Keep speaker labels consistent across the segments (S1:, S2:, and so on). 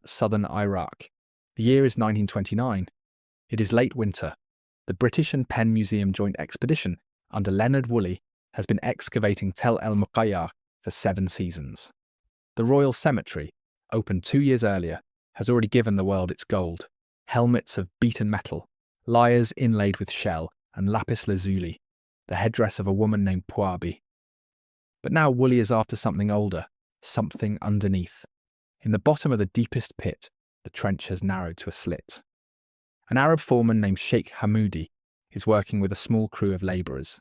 S1: southern Iraq. The year is 1929. It is late winter. The British and Penn Museum Joint Expedition under Leonard Woolley has been excavating Tel El Muqayyar for 7 seasons. The Royal Cemetery, opened 2 years earlier, has already given the world its gold: helmets of beaten metal, lyres inlaid with shell, and lapis lazuli, the headdress of a woman named Puabi. But now Woolley is after something older, something underneath. In the bottom of the deepest pit, the trench has narrowed to a slit. An Arab foreman named Sheikh Hamoudi is working with a small crew of labourers.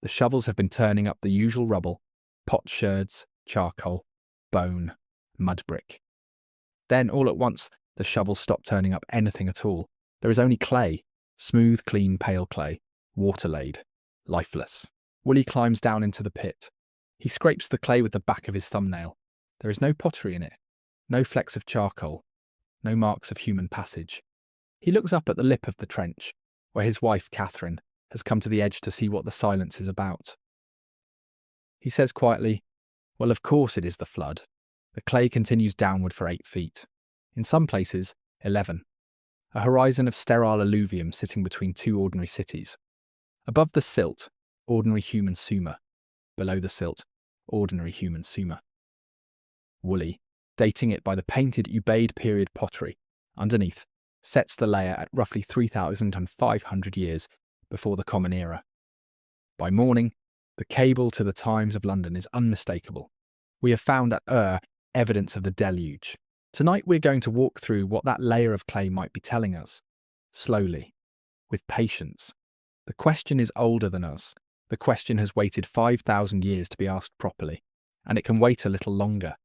S1: The shovels have been turning up the usual rubble: potsherds, charcoal, bone, mud brick. Then, all at once, the shovels stop turning up anything at all. There is only clay, smooth, clean, pale clay, water-laid, lifeless. Woolley climbs down into the pit. He scrapes the clay with the back of his thumbnail. There is no pottery in it, no flecks of charcoal, no marks of human passage. He looks up at the lip of the trench, where his wife, Catherine, has come to the edge to see what the silence is about. He says quietly, "Well, of course it is the flood." The clay continues downward for 8 feet. In some places, 11. A horizon of sterile alluvium sitting between 2 ordinary cities. Above the silt, ordinary human Sumer. Below the silt, ordinary human Sumer. Woolley, dating it by the painted Ubaid period pottery, underneath, sets the layer at roughly 3,500 years before the Common Era. By morning, the cable to the Times of London is unmistakable. We have found at evidence of the deluge. Tonight we're going to walk through what that layer of clay might be telling us. Slowly, with patience. The question is older than us. The question has waited 5,000 years to be asked properly, and it can wait a little longer.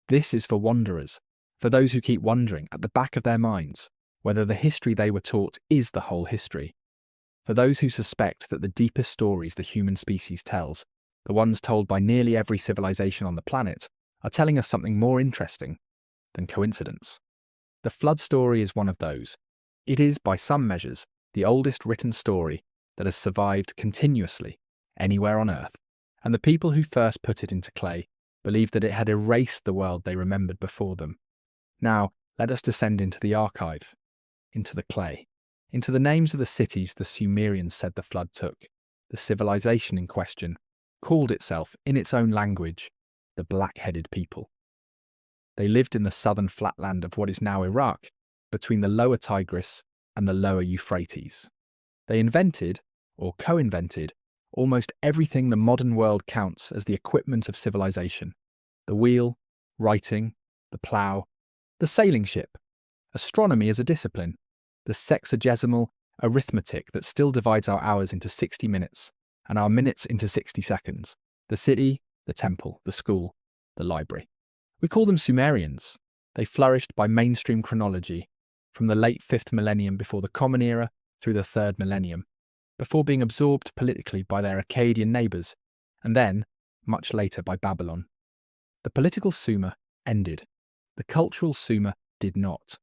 S1: This is for wanderers, for those who keep wondering at the back of their minds whether the history they were taught is the whole history. For those who suspect that the deepest stories the human species tells, the ones told by nearly every civilization on the planet, are telling us something more interesting than coincidence. The flood story is one of those. It is, by some measures, the oldest written story that has survived continuously anywhere on Earth, and the people who first put it into clay believed that it had erased the world they remembered before them. Now, let us descend into the archive, into the clay, into the names of the cities the Sumerians said the flood took. The civilization in question called itself, in its own language, the black-headed people. They lived in the southern flatland of what is now Iraq, between the lower Tigris and the lower Euphrates. They invented, or co-invented, almost everything the modern world counts as the equipment of civilization: the wheel, writing, the plough, the sailing ship, astronomy as a discipline, the sexagesimal arithmetic that still divides our hours into 60 minutes and our minutes into 60 seconds, the city, the temple, the school, the library. We call them Sumerians. They flourished by mainstream chronology from the late 5th millennium before the Common Era through the 3rd millennium, before being absorbed politically by their Akkadian neighbours, and then, much later, by Babylon. The political Sumer ended. The cultural Sumer did not.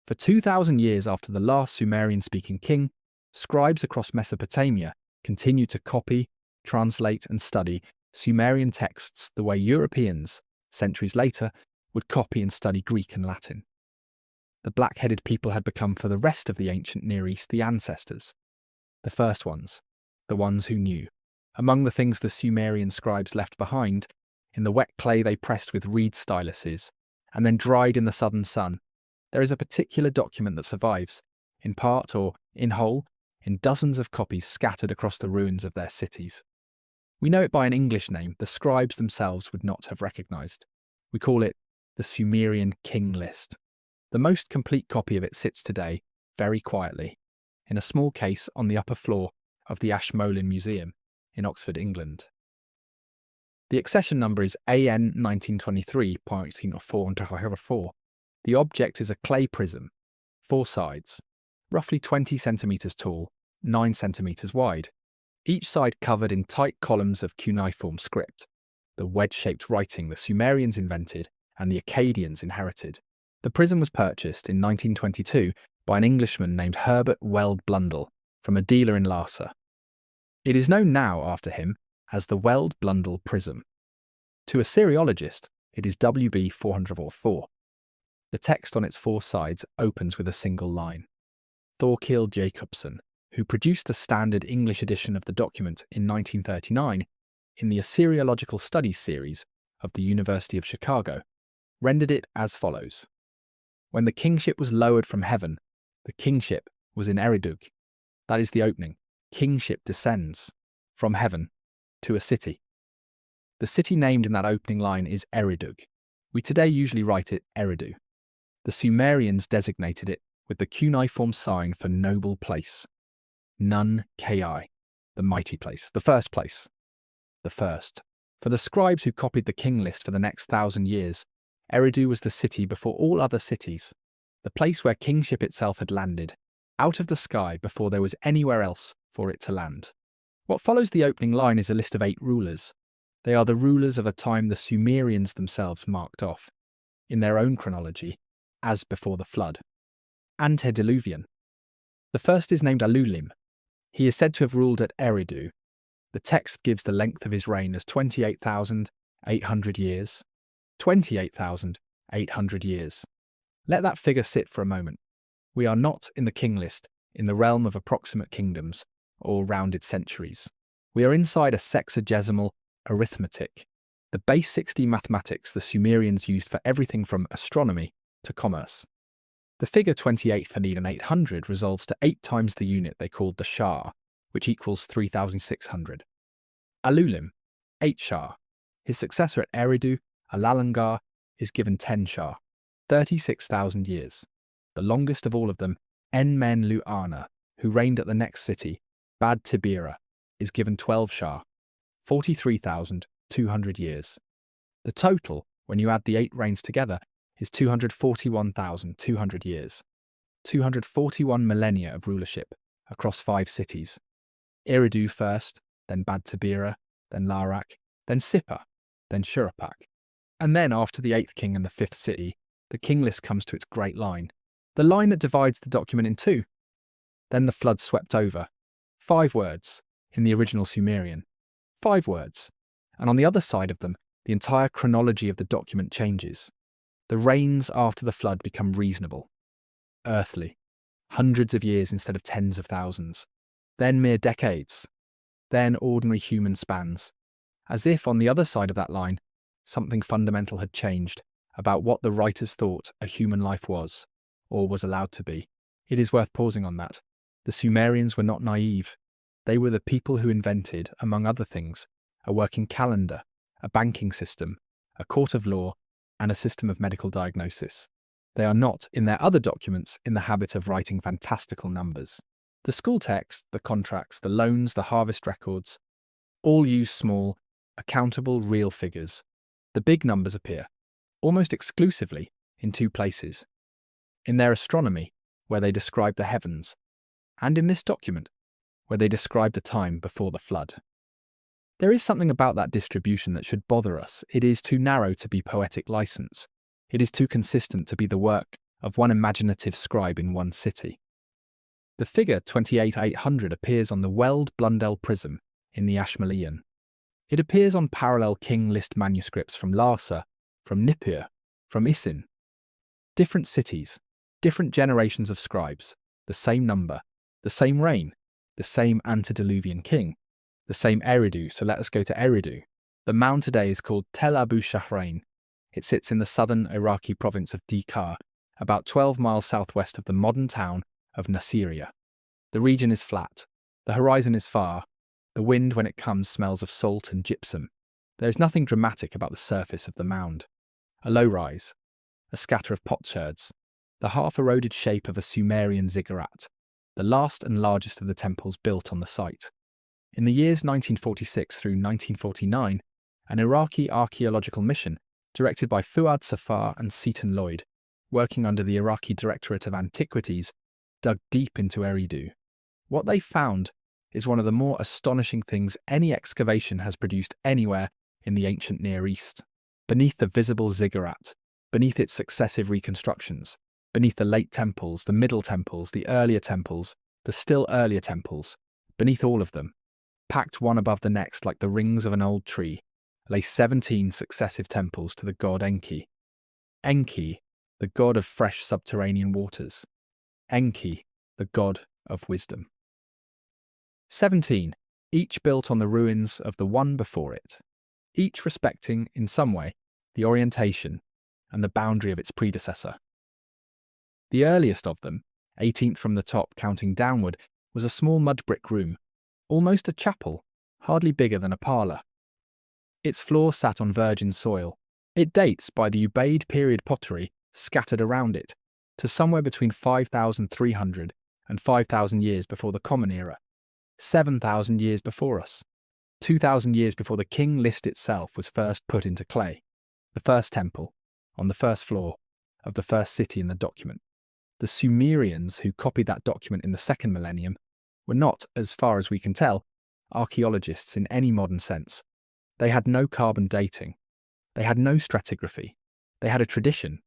S1: For 2,000 years after the last Sumerian-speaking king, scribes across Mesopotamia continued to copy, translate, and study Sumerian texts the way Europeans, centuries later, would copy and study Greek and Latin. The black-headed people had become for the rest of the ancient Near East the ancestors. The first ones, the ones who knew. Among the things the Sumerian scribes left behind, in the wet clay they pressed with reed styluses, and then dried in the southern sun, there is a particular document that survives, in part or in whole, in dozens of copies scattered across the ruins of their cities. We know it by an English name the scribes themselves would not have recognised. We call it the Sumerian King List. The most complete copy of it sits today, very quietly, in a small case on the upper floor of the Ashmolean Museum in Oxford, England. The accession number is AN 1923.4. The object is a clay prism, 4 sides, roughly 20 centimetres tall, 9 centimetres wide, each side covered in tight columns of cuneiform script, the wedge-shaped writing the Sumerians invented and the Akkadians inherited. The prism was purchased in 1922 by an Englishman named Herbert Weld Blundell from a dealer in Larsa. It is known now after him as the Weld Blundell prism. To a Siriologist, it is WB 404. The text on its four sides opens with a single line. Thorkild Jacobsen, who produced the standard English edition of the document in 1939 in the Assyriological Studies series of the University of Chicago, rendered it as follows. When the kingship was lowered from heaven, the kingship was in Eridu. That is the opening. Kingship descends from heaven to a city. The city named in that opening line is Eridu. We today usually write it Eridu. The Sumerians designated it with the cuneiform sign for noble place. Nun Ki, the mighty place, the first place. The first. For the scribes who copied the king list for the next 1,000 years, Eridu was the city before all other cities, the place where kingship itself had landed, out of the sky before there was anywhere else for it to land. What follows the opening line is a list of 8 rulers. They are the rulers of a time the Sumerians themselves marked off, in their own chronology, as before the flood. Antediluvian. The first is named Alulim. He is said to have ruled at Eridu. The text gives the length of his reign as 28,800 years. 28,800 years. Let that figure sit for a moment. We are not in the king list in the realm of approximate kingdoms or rounded centuries. We are inside a sexagesimal arithmetic, the base 60 mathematics the Sumerians used for everything from astronomy to commerce. The figure 28,800 resolves to 8 times the unit they called the Shah, which equals 3,600. Alulim, 8 Shah. His successor at Eridu, Alalangar, is given 10 Shah, 36,000 years. The longest of all of them, Enmenlu-Ana, who reigned at the next city, Bad Tibira, is given 12 Shah, 43,200 years. The total, when you add the 8 reigns together, is 241,200 years. 241 millennia of rulership across 5 cities. Eridu first, then Bad Tibira, then Larak, then Sippar, then Shurapak. And then after the 8th king and the 5th city, the king list comes to its great line, the line that divides the document in 2. Then the flood swept over. 5 words in the original Sumerian. 5 words. And on the other side of them, the entire chronology of the document changes. The reigns after the flood become reasonable, earthly, hundreds of years instead of tens of thousands, then mere decades, then ordinary human spans, as if on the other side of that line, something fundamental had changed about what the writers thought a human life was, or was allowed to be. It is worth pausing on that. The Sumerians were not naive. They were the people who invented, among other things, a working calendar, a banking system, a court of law, and a system of medical diagnosis. They are not, in their other documents, in the habit of writing fantastical numbers. The school text, the contracts, the loans, the harvest records, all use small, accountable, real figures. The big numbers appear, almost exclusively, in 2 places. In their astronomy, where they describe the heavens, and in this document, where they describe the time before the flood. There is something about that distribution that should bother us. It is too narrow to be poetic license. It is too consistent to be the work of one imaginative scribe in one city. The figure 28,800 appears on the Weld Blundell prism in the Ashmolean. It appears on parallel king list manuscripts from Larsa, from Nippur, from Isin. Different cities, different generations of scribes, the same number, the same reign, the same antediluvian king, the same Eridu, so let us go to Eridu. The mound today is called Tel Abu Shahrain. It sits in the southern Iraqi province of Dikar, about 12 miles southwest of the modern town of Nasiriyah. The region is flat. The horizon is far. The wind, when it comes, smells of salt and gypsum. There is nothing dramatic about the surface of the mound. A low rise, a scatter of potsherds, the half-eroded shape of a Sumerian ziggurat, the last and largest of the temples built on the site. In the years 1946 through 1949, an Iraqi archaeological mission, directed by Fuad Safar and Seaton Lloyd, working under the Iraqi Directorate of Antiquities, dug deep into Eridu. What they found is one of the more astonishing things any excavation has produced anywhere in the ancient Near East. Beneath the visible ziggurat, beneath its successive reconstructions, beneath the late temples, the middle temples, the earlier temples, the still earlier temples, beneath all of them, packed one above the next like the rings of an old tree, lay 17 successive temples to the god Enki. Enki, the god of fresh subterranean waters. Enki, the god of wisdom. 17. Each built on the ruins of the one before it, each respecting, in some way, the orientation and the boundary of its predecessor. The earliest of them, 18th from the top counting downward, was a small mud brick room, almost a chapel, hardly bigger than a parlour. Its floor sat on virgin soil. It dates by the Ubaid period pottery scattered around it to somewhere between 5,300 and 5,000 years before the Common Era, 7,000 years before us, 2,000 years before the king list itself was first put into clay, the first temple, on the first floor of the first city in the document. The Sumerians who copied that document in the second millennium were not, as far as we can tell, archaeologists in any modern sense. They had no carbon dating. They had no stratigraphy. They had a tradition,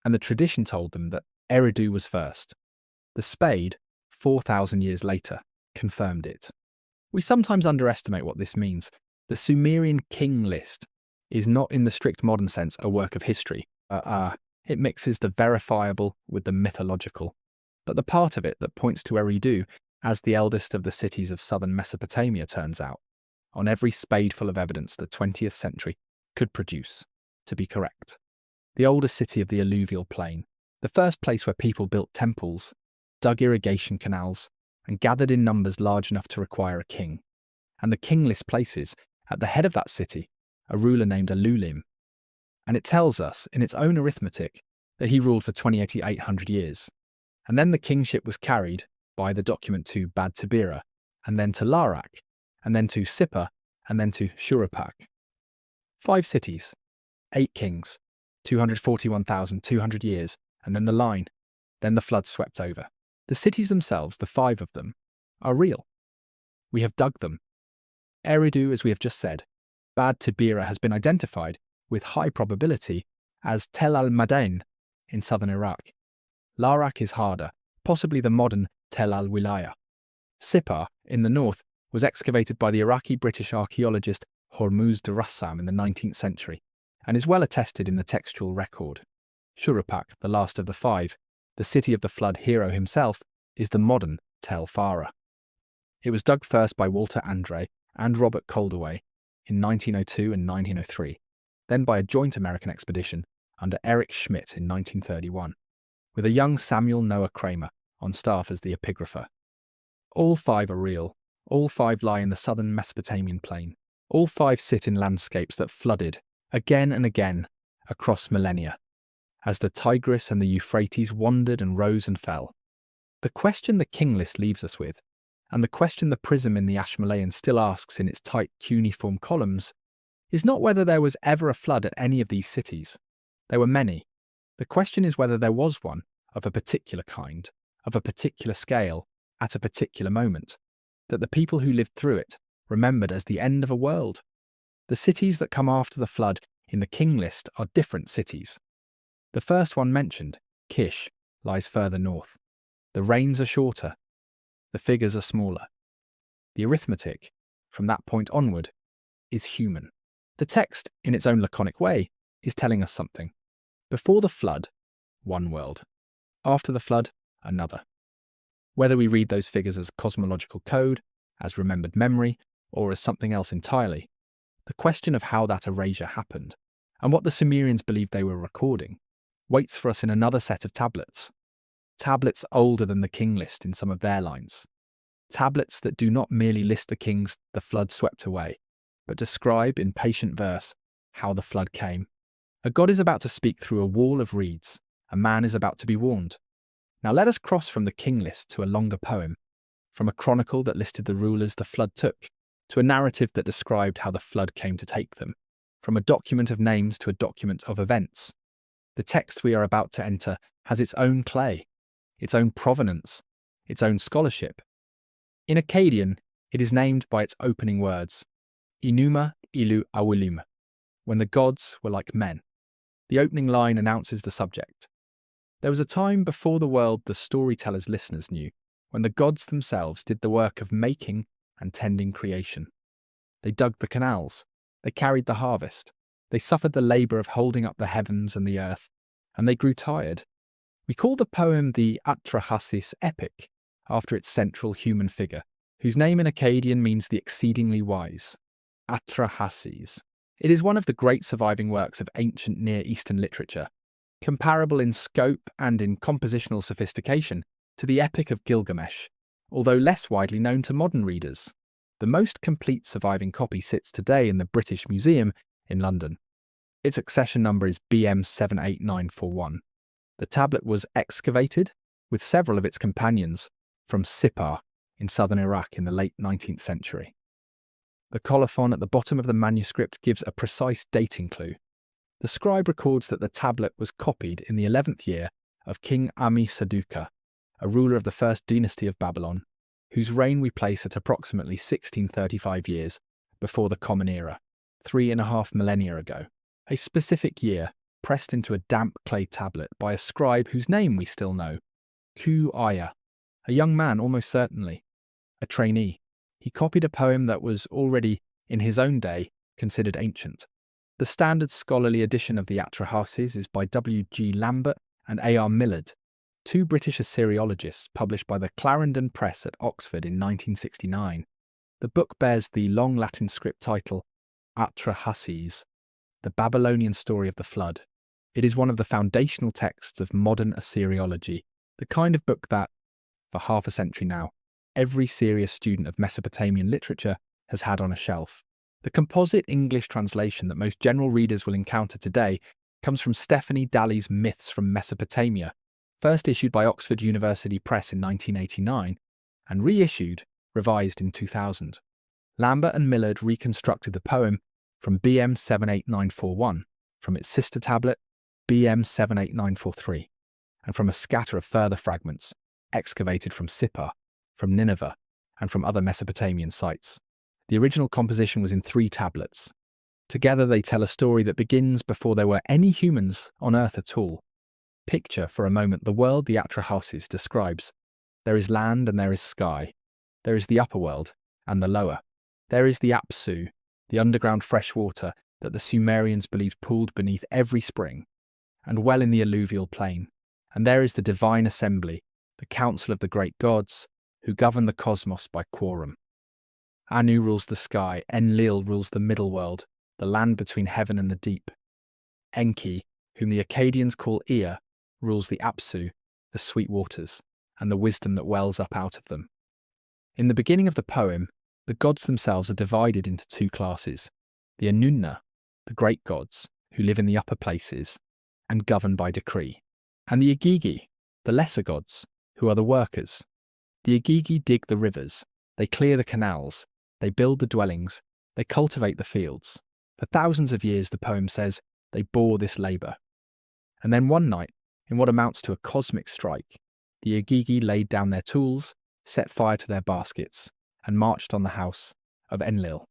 S1: and the tradition told them that Eridu was first. The spade, 4,000 years later, confirmed it. We sometimes underestimate what this means. The Sumerian king list is not in the strict modern sense a work of history. It mixes the verifiable with the mythological. But the part of it that points to Eridu as the eldest of the cities of southern Mesopotamia turns out, on every spadeful of evidence the 20th century could produce, to be correct. The oldest city of the alluvial plain, the first place where people built temples, dug irrigation canals, and gathered in numbers large enough to require a king. And the king list places, at the head of that city, a ruler named Alulim. And it tells us, in its own arithmetic, that he ruled for 2800 years. And then the kingship was carried by the document to Bad Tibira, and then to Larak, and then to Sippar, and then to Shuruppak. 5 cities, 8 kings, 241,200 years, and then the line. Then the flood swept over. The cities themselves, the 5 of them, are real. We have dug them. Eridu, as we have just said, Bad Tibira has been identified with high probability as Tel al-Madain in southern Iraq. Larak is harder, possibly the modern Tel al-Wilaya. Sippar, in the north, was excavated by the Iraqi-British archaeologist Hormuz de Rassam in the 19th century, and is well attested in the textual record. Shuruppak, the last of the 5, the city of the flood hero himself, is the modern Tel Farah. It was dug first by Walter Andre and Robert Coldaway in 1902 and 1903, then by a joint American expedition under Eric Schmidt in 1931, with a young Samuel Noah Kramer on staff as the epigrapher. All 5 are real. All 5 lie in the southern Mesopotamian plain. All 5 sit in landscapes that flooded, again and again, across millennia, as the Tigris and the Euphrates wandered and rose and fell. The question the king list leaves us with, and the question the prism in the Ashmolean still asks in its tight cuneiform columns, is not whether there was ever a flood at any of these cities. There were many. The question is whether there was one of a particular kind, of a particular scale, at a particular moment, that the people who lived through it remembered as the end of a world. The cities that come after the flood in the king list are different cities. The first one mentioned, Kish, lies further north. The reigns are shorter. The figures are smaller. The arithmetic, from that point onward, is human. The text, in its own laconic way, is telling us something. Before the flood, one world. After the flood, another. Whether we read those figures as cosmological code, as remembered memory, or as something else entirely, the question of how that erasure happened, and what the Sumerians believed they were recording, waits for us in another set of tablets. Tablets older than the king list in some of their lines. Tablets that do not merely list the kings the flood swept away, but describe in patient verse how the flood came. A god is about to speak through a wall of reeds. A man is about to be warned. Now let us cross from the king list to a longer poem, from a chronicle that listed the rulers the flood took, to a narrative that described how the flood came to take them, from a document of names to a document of events. The text we are about to enter has its own clay, its own provenance, its own scholarship. In Akkadian, it is named by its opening words, Enuma ilu awilim, when the gods were like men. The opening line announces the subject. There was a time before the world the storyteller's listeners knew, when the gods themselves did the work of making and tending creation. They dug the canals, they carried the harvest, they suffered the labour of holding up the heavens and the earth, and they grew tired. We call the poem the Atrahasis epic, after its central human figure, whose name in Akkadian means the exceedingly wise. Atrahasis. It is one of the great surviving works of ancient Near Eastern literature, comparable in scope and in compositional sophistication to the Epic of Gilgamesh, although less widely known to modern readers. The most complete surviving copy sits today in the British Museum in London. Its accession number is BM 78941. The tablet was excavated, with several of its companions, from Sippar in southern Iraq in the late 19th century. The colophon at the bottom of the manuscript gives a precise dating clue. The scribe records that the tablet was copied in the 11th year of King Ammi-Saduqa, a ruler of the first dynasty of Babylon, whose reign we place at approximately 1635 years before the Common Era, 3.5 millennia ago, a specific year pressed into a damp clay tablet by a scribe whose name we still know, Ku-aya, a young man almost certainly, a trainee. He copied a poem that was already, in his own day, considered ancient. The standard scholarly edition of the Atrahasis is by W. G. Lambert and A. R. Millard, two British Assyriologists, published by the Clarendon Press at Oxford in 1969. The book bears the long Latin script title Atrahasis, the Babylonian story of the flood. It is one of the foundational texts of modern Assyriology, the kind of book that, for half a century now, every serious student of Mesopotamian literature has had on a shelf. The composite English translation that most general readers will encounter today comes from Stephanie Daly's Myths from Mesopotamia, first issued by Oxford University Press in 1989 and reissued, revised in 2000. Lambert and Millard reconstructed the poem from BM 78941, from its sister tablet BM 78943, and from a scatter of further fragments excavated from Sippar, from Nineveh, and from other Mesopotamian sites. The original composition was in 3 tablets. Together they tell a story that begins before there were any humans on Earth at all. Picture for a moment the world the Atrahasis describes. There is land and there is sky. There is the upper world and the lower. There is the Apsu, the underground fresh water that the Sumerians believed pooled beneath every spring, and well in the alluvial plain. And there is the divine assembly, the council of the great gods, who govern the cosmos by quorum. Anu rules the sky, Enlil rules the middle world, the land between heaven and the deep. Enki, whom the Akkadians call Ea, rules the Apsu, the sweet waters, and the wisdom that wells up out of them. In the beginning of the poem, the gods themselves are divided into 2 classes, the Anunna, the great gods, who live in the upper places and govern by decree, and the Igigi, the lesser gods, who are the workers. The Igigi dig the rivers, they clear the canals, they build the dwellings, they cultivate the fields. For thousands of years, the poem says, they bore this labour. And then one night, in what amounts to a cosmic strike, the Igigi laid down their tools, set fire to their baskets, and marched on the house of Enlil.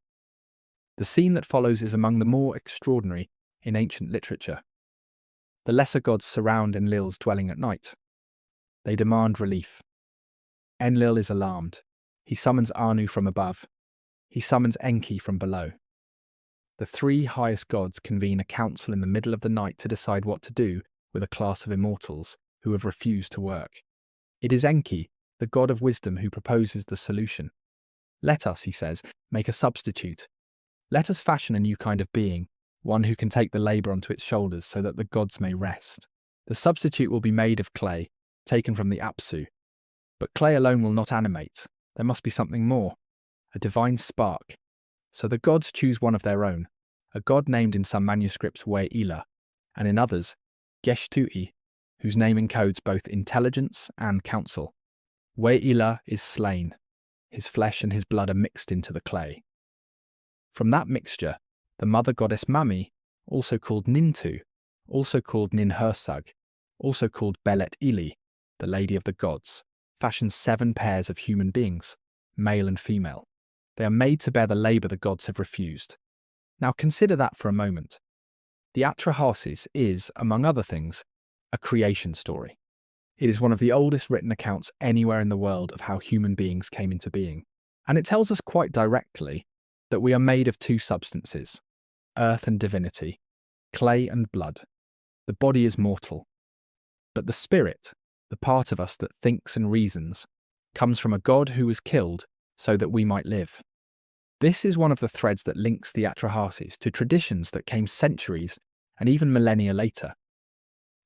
S1: The scene that follows is among the more extraordinary in ancient literature. The lesser gods surround Enlil's dwelling at night. They demand relief. Enlil is alarmed. He summons Anu from above. He summons Enki from below. The 3 highest gods convene a council in the middle of the night to decide what to do with a class of immortals who have refused to work. It is Enki, the god of wisdom, who proposes the solution. Let us, he says, make a substitute. Let us fashion a new kind of being, one who can take the labour onto its shoulders so that the gods may rest. The substitute will be made of clay, taken from the Apsu. But clay alone will not animate. There must be something more, a divine spark. So the gods choose one of their own, a god named in some manuscripts We'ila, and in others, Geshtui, whose name encodes both intelligence and counsel. We'ila is slain. His flesh and his blood are mixed into the clay. From that mixture, the mother goddess Mami, also called Nintu, also called Ninhursag, also called Belet Ili, the lady of the gods, fashions 7 pairs of human beings, male and female. They are made to bear the labour the gods have refused. Now consider that for a moment. The Atrahasis is, among other things, a creation story. It is one of the oldest written accounts anywhere in the world of how human beings came into being. And it tells us quite directly that we are made of 2 substances, earth and divinity, clay and blood. The body is mortal, But the spirit, the part of us that thinks and reasons, comes from a god who was killed so that we might live. This is one of the threads that links the Atrahasis to traditions that came centuries and even millennia later.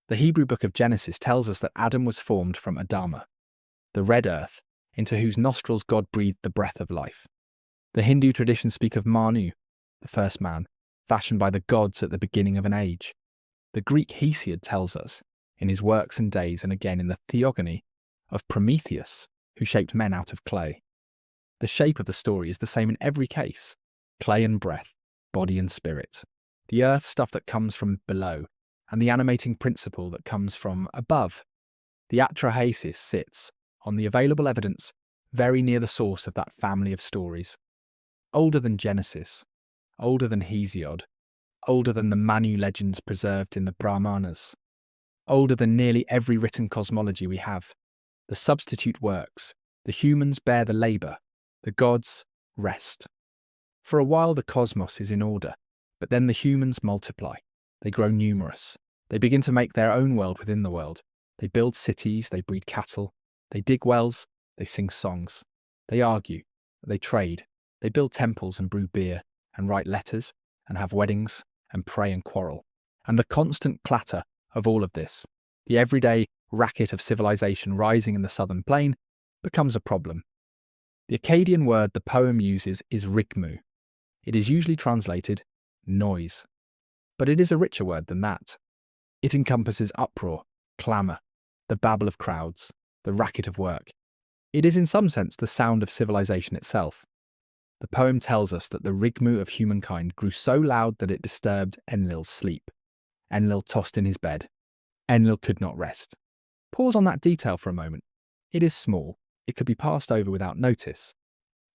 S1: The Hebrew book of Genesis tells us that Adam was formed from Adama, the red earth, into whose nostrils God breathed the breath of life. The Hindu traditions speak of Manu, the first man, fashioned by the gods at the beginning of an age. The Greek Hesiod tells us, in his Works and Days and again in the Theogony, of Prometheus, who shaped men out of clay. The shape of the story is the same in every case: clay and breath, body and spirit, the earth stuff that comes from below, and the animating principle that comes from above. The Atrahasis sits, on the available evidence, very near the source of that family of stories. Older than Genesis, older than Hesiod, older than the Manu legends preserved in the Brahmanas, older than nearly every written cosmology we have. The substitute works, the humans bear the labour, the gods rest. For a while the cosmos is in order, but then the humans multiply. They grow numerous. They begin to make their own world within the world. They build cities, they breed cattle, they dig wells, they sing songs. They argue, they trade, they build temples and brew beer, and write letters, and have weddings, and pray and quarrel. And the constant clatter of all of this, the everyday racket of civilization rising in the southern plain, becomes a problem. The Akkadian word the poem uses is rigmu. It is usually translated noise. But it is a richer word than that. It encompasses uproar, clamour, the babble of crowds, the racket of work. It is in some sense the sound of civilization itself. The poem tells us that the rigmu of humankind grew so loud that it disturbed Enlil's sleep. Enlil tossed in his bed. Enlil could not rest. Pause on that detail for a moment. It is small. It could be passed over without notice.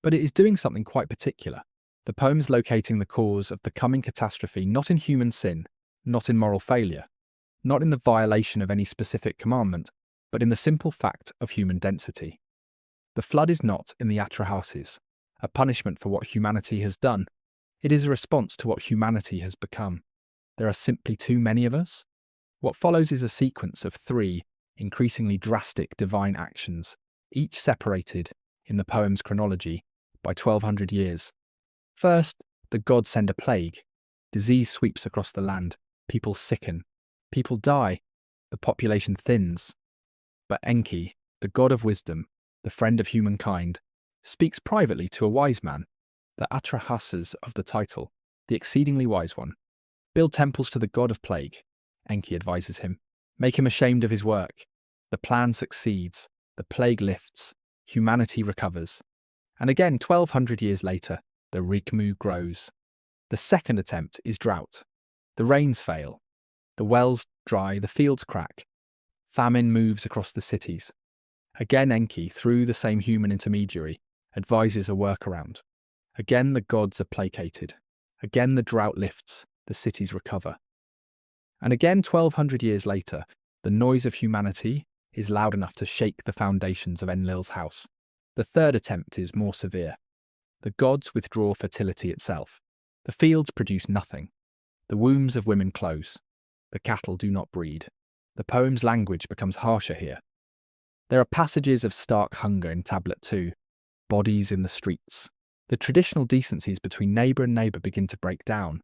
S1: But it is doing something quite particular. The poem's locating the cause of the coming catastrophe not in human sin, not in moral failure, not in the violation of any specific commandment, but in the simple fact of human density. The flood is not, in the Atrahasis, a punishment for what humanity has done. It is a response to what humanity has become. There are simply too many of us. What follows is a sequence of 3 increasingly drastic divine actions, each separated, in the poem's chronology, by 1200 years. First, the gods send a plague. Disease sweeps across the land. People sicken. People die. The population thins. But Enki, the god of wisdom, the friend of humankind, speaks privately to a wise man, the Atrahasis of the title, the exceedingly wise one. Build temples to the god of plague, Enki advises him. Make him ashamed of his work. The plan succeeds. The plague lifts. Humanity recovers. And again, 1200 years later, the rigmu grows. The second attempt is drought. The rains fail. The wells dry, the fields crack. Famine moves across the cities. Again Enki, through the same human intermediary, advises a workaround. Again the gods are placated. Again the drought lifts, the cities recover. And again 1200 years later, the noise of humanity is loud enough to shake the foundations of Enlil's house. The third attempt is more severe. The gods withdraw fertility itself. The fields produce nothing. The wombs of women close. The cattle do not breed. The poem's language becomes harsher here. There are passages of stark hunger in Tablet 2, bodies in the streets. The traditional decencies between neighbour and neighbour begin to break down.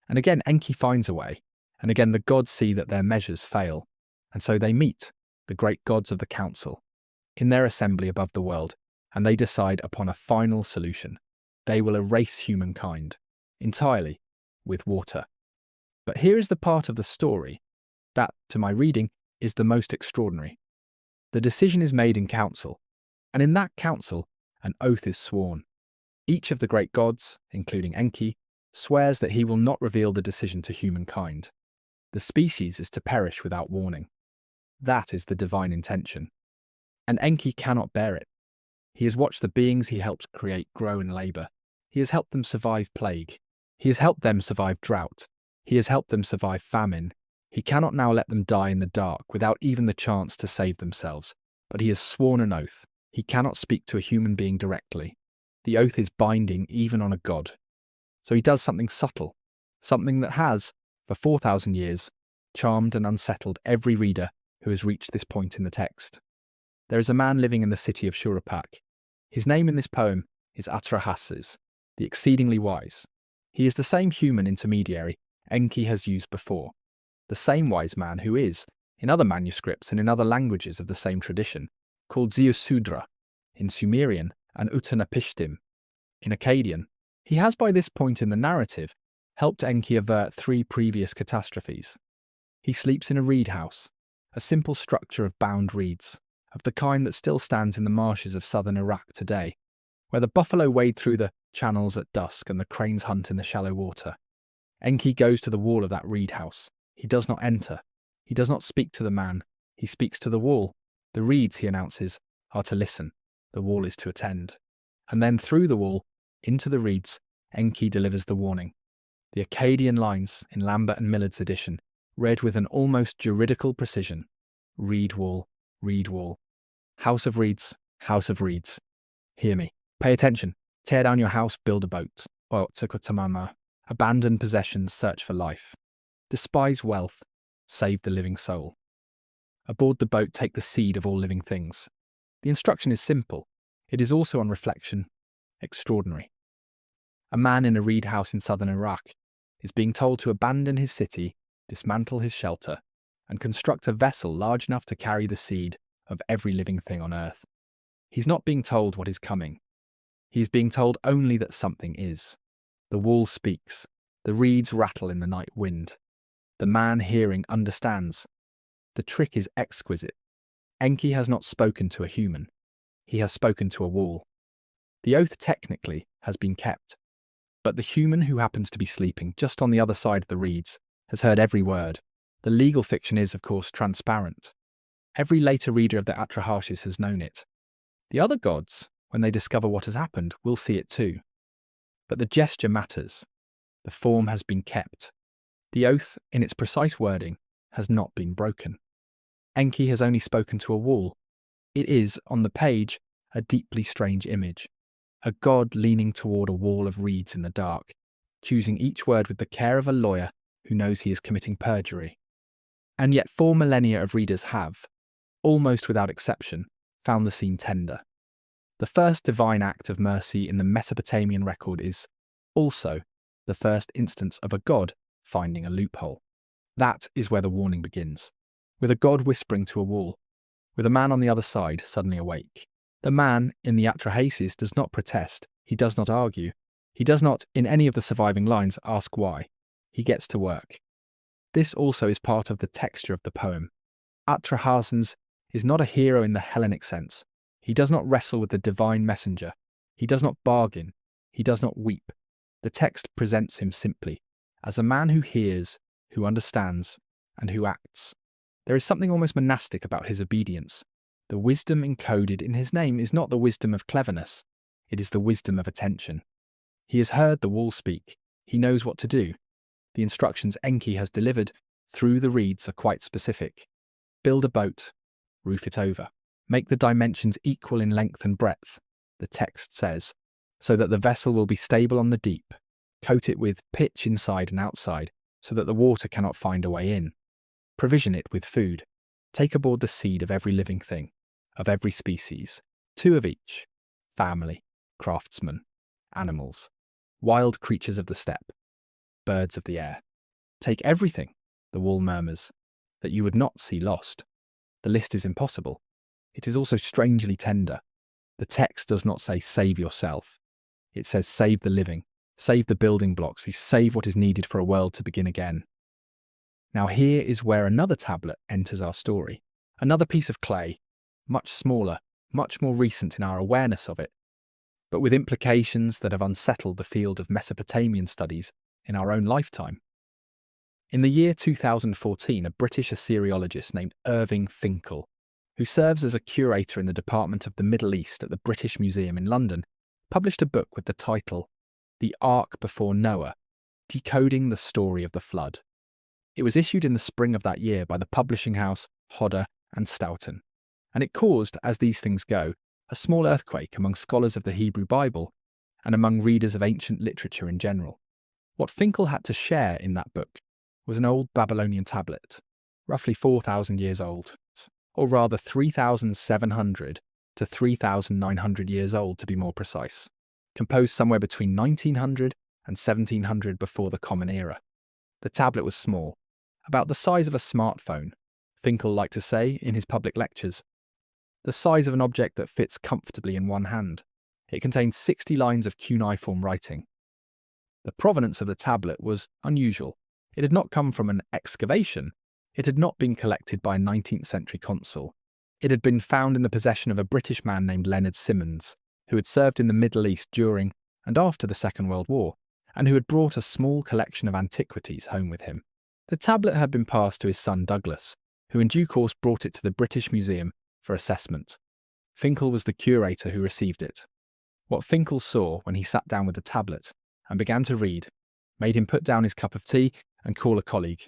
S1: And again Enki finds a way, and again the gods see that their measures fail, and so they meet, the great gods of the council, in their assembly above the world, and they decide upon a final solution. They will erase humankind, entirely, with water. But here is the part of the story that, to my reading, is the most extraordinary. The decision is made in council, and in that council, an oath is sworn. Each of the great gods, including Enki, swears that he will not reveal the decision to humankind. The species is to perish without warning. That is the divine intention. And Enki cannot bear it. He has watched the beings he helped create grow and labour. He has helped them survive plague. He has helped them survive drought. He has helped them survive famine. He cannot now let them die in the dark without even the chance to save themselves. But he has sworn an oath. He cannot speak to a human being directly. The oath is binding even on a god. So he does something subtle, something that has, for 4,000 years, charmed and unsettled every reader who has reached this point in the text. There is a man living in the city of Shuruppak. His name in this poem is Atrahasis, the exceedingly wise. He is the same human intermediary Enki has used before, the same wise man who is, in other manuscripts and in other languages of the same tradition, called Ziusudra, in Sumerian and Uttanapishtim. In Akkadian, he has by this point in the narrative helped Enki avert 3 previous catastrophes. He sleeps in a reed house, a simple structure of bound reeds, of the kind that still stands in the marshes of southern Iraq today, where the buffalo wade through the channels at dusk and the cranes hunt in the shallow water. Enki goes to the wall of that reed house. He does not enter. He does not speak to the man. He speaks to the wall. The reeds, he announces, are to listen. The wall is to attend. And then through the wall, into the reeds, Enki delivers the warning. The Akkadian lines in Lambert and Millard's edition read with an almost juridical precision. Reed wall, house of reeds, house of reeds. Hear me. Pay attention. Tear down your house, build a boat. Abandon possessions, search for life. Despise wealth, save the living soul. Aboard the boat, take the seed of all living things. The instruction is simple. It is also, on reflection, extraordinary. A man in a reed house in southern Iraq is being told to abandon his city, dismantle his shelter, and construct a vessel large enough to carry the seed of every living thing on earth. He's not being told what is coming. He is being told only that something is. The wall speaks. The reeds rattle in the night wind. The man hearing understands. The trick is exquisite. Enki has not spoken to a human. He has spoken to a wall. The oath technically has been kept, but the human who happens to be sleeping just on the other side of the reeds has heard every word. The legal fiction is, of course, transparent. Every later reader of the Atrahasis has known it. The other gods, when they discover what has happened, will see it too. But the gesture matters. The form has been kept. The oath, in its precise wording, has not been broken. Enki has only spoken to a wall. It is, on the page, a deeply strange image. A god leaning toward a wall of reeds in the dark, choosing each word with the care of a lawyer who knows he is committing perjury. And yet 4 millennia of readers have, almost without exception, found the scene tender. The first divine act of mercy in the Mesopotamian record is, also, the first instance of a god finding a loophole. That is where the warning begins, with a god whispering to a wall, with a man on the other side suddenly awake. The man in the Atrahasis does not protest, he does not argue, he does not, in any of the surviving lines, ask why. He gets to work. This also is part of the texture of the poem. Atrahasis is not a hero in the Hellenic sense. He does not wrestle with the divine messenger. He does not bargain. He does not weep. The text presents him simply as a man who hears, who understands, and who acts. There is something almost monastic about his obedience. The wisdom encoded in his name is not the wisdom of cleverness. It is the wisdom of attention. He has heard the wall speak. He knows what to do. The instructions Enki has delivered through the reeds are quite specific. Build a boat. Roof it over. Make the dimensions equal in length and breadth, the text says, so that the vessel will be stable on the deep. Coat it with pitch inside and outside, so that the water cannot find a way in. Provision it with food. Take aboard the seed of every living thing, of every species, 2 of each, family, craftsmen, animals, wild creatures of the steppe, birds of the air. Take everything, the wall murmurs, that you would not see lost. The list is impossible. It is also strangely tender. The text does not say save yourself. It says save the living, save the building blocks, save what is needed for a world to begin again. Now here is where another tablet enters our story. Another piece of clay, much smaller, much more recent in our awareness of it, but with implications that have unsettled the field of Mesopotamian studies in our own lifetime. In the year 2014, a British Assyriologist named Irving Finkel, who serves as a curator in the Department of the Middle East at the British Museum in London, published a book with the title, The Ark Before Noah, Decoding the Story of the Flood. It was issued in the spring of that year by the publishing house Hodder and Stoughton, and it caused, as these things go, a small earthquake among scholars of the Hebrew Bible and among readers of ancient literature in general. What Finkel had to share in that book was an old Babylonian tablet, roughly 4,000 years old, or rather 3,700 to 3,900 years old to be more precise, composed somewhere between 1900 and 1700 before the Common Era. The tablet was small, about the size of a smartphone, Finkel liked to say in his public lectures. The size of an object that fits comfortably in one hand. It contained 60 lines of cuneiform writing. The provenance of the tablet was unusual. It had not come from an excavation. It had not been collected by a 19th century consul. It had been found in the possession of a British man named Leonard Simmons, who had served in the Middle East during and after the Second World War, and who had brought a small collection of antiquities home with him. The tablet had been passed to his son Douglas, who in due course brought it to the British Museum for assessment. Finkel was the curator who received it. What Finkel saw when he sat down with the tablet and began to read made him put down his cup of tea and call a colleague.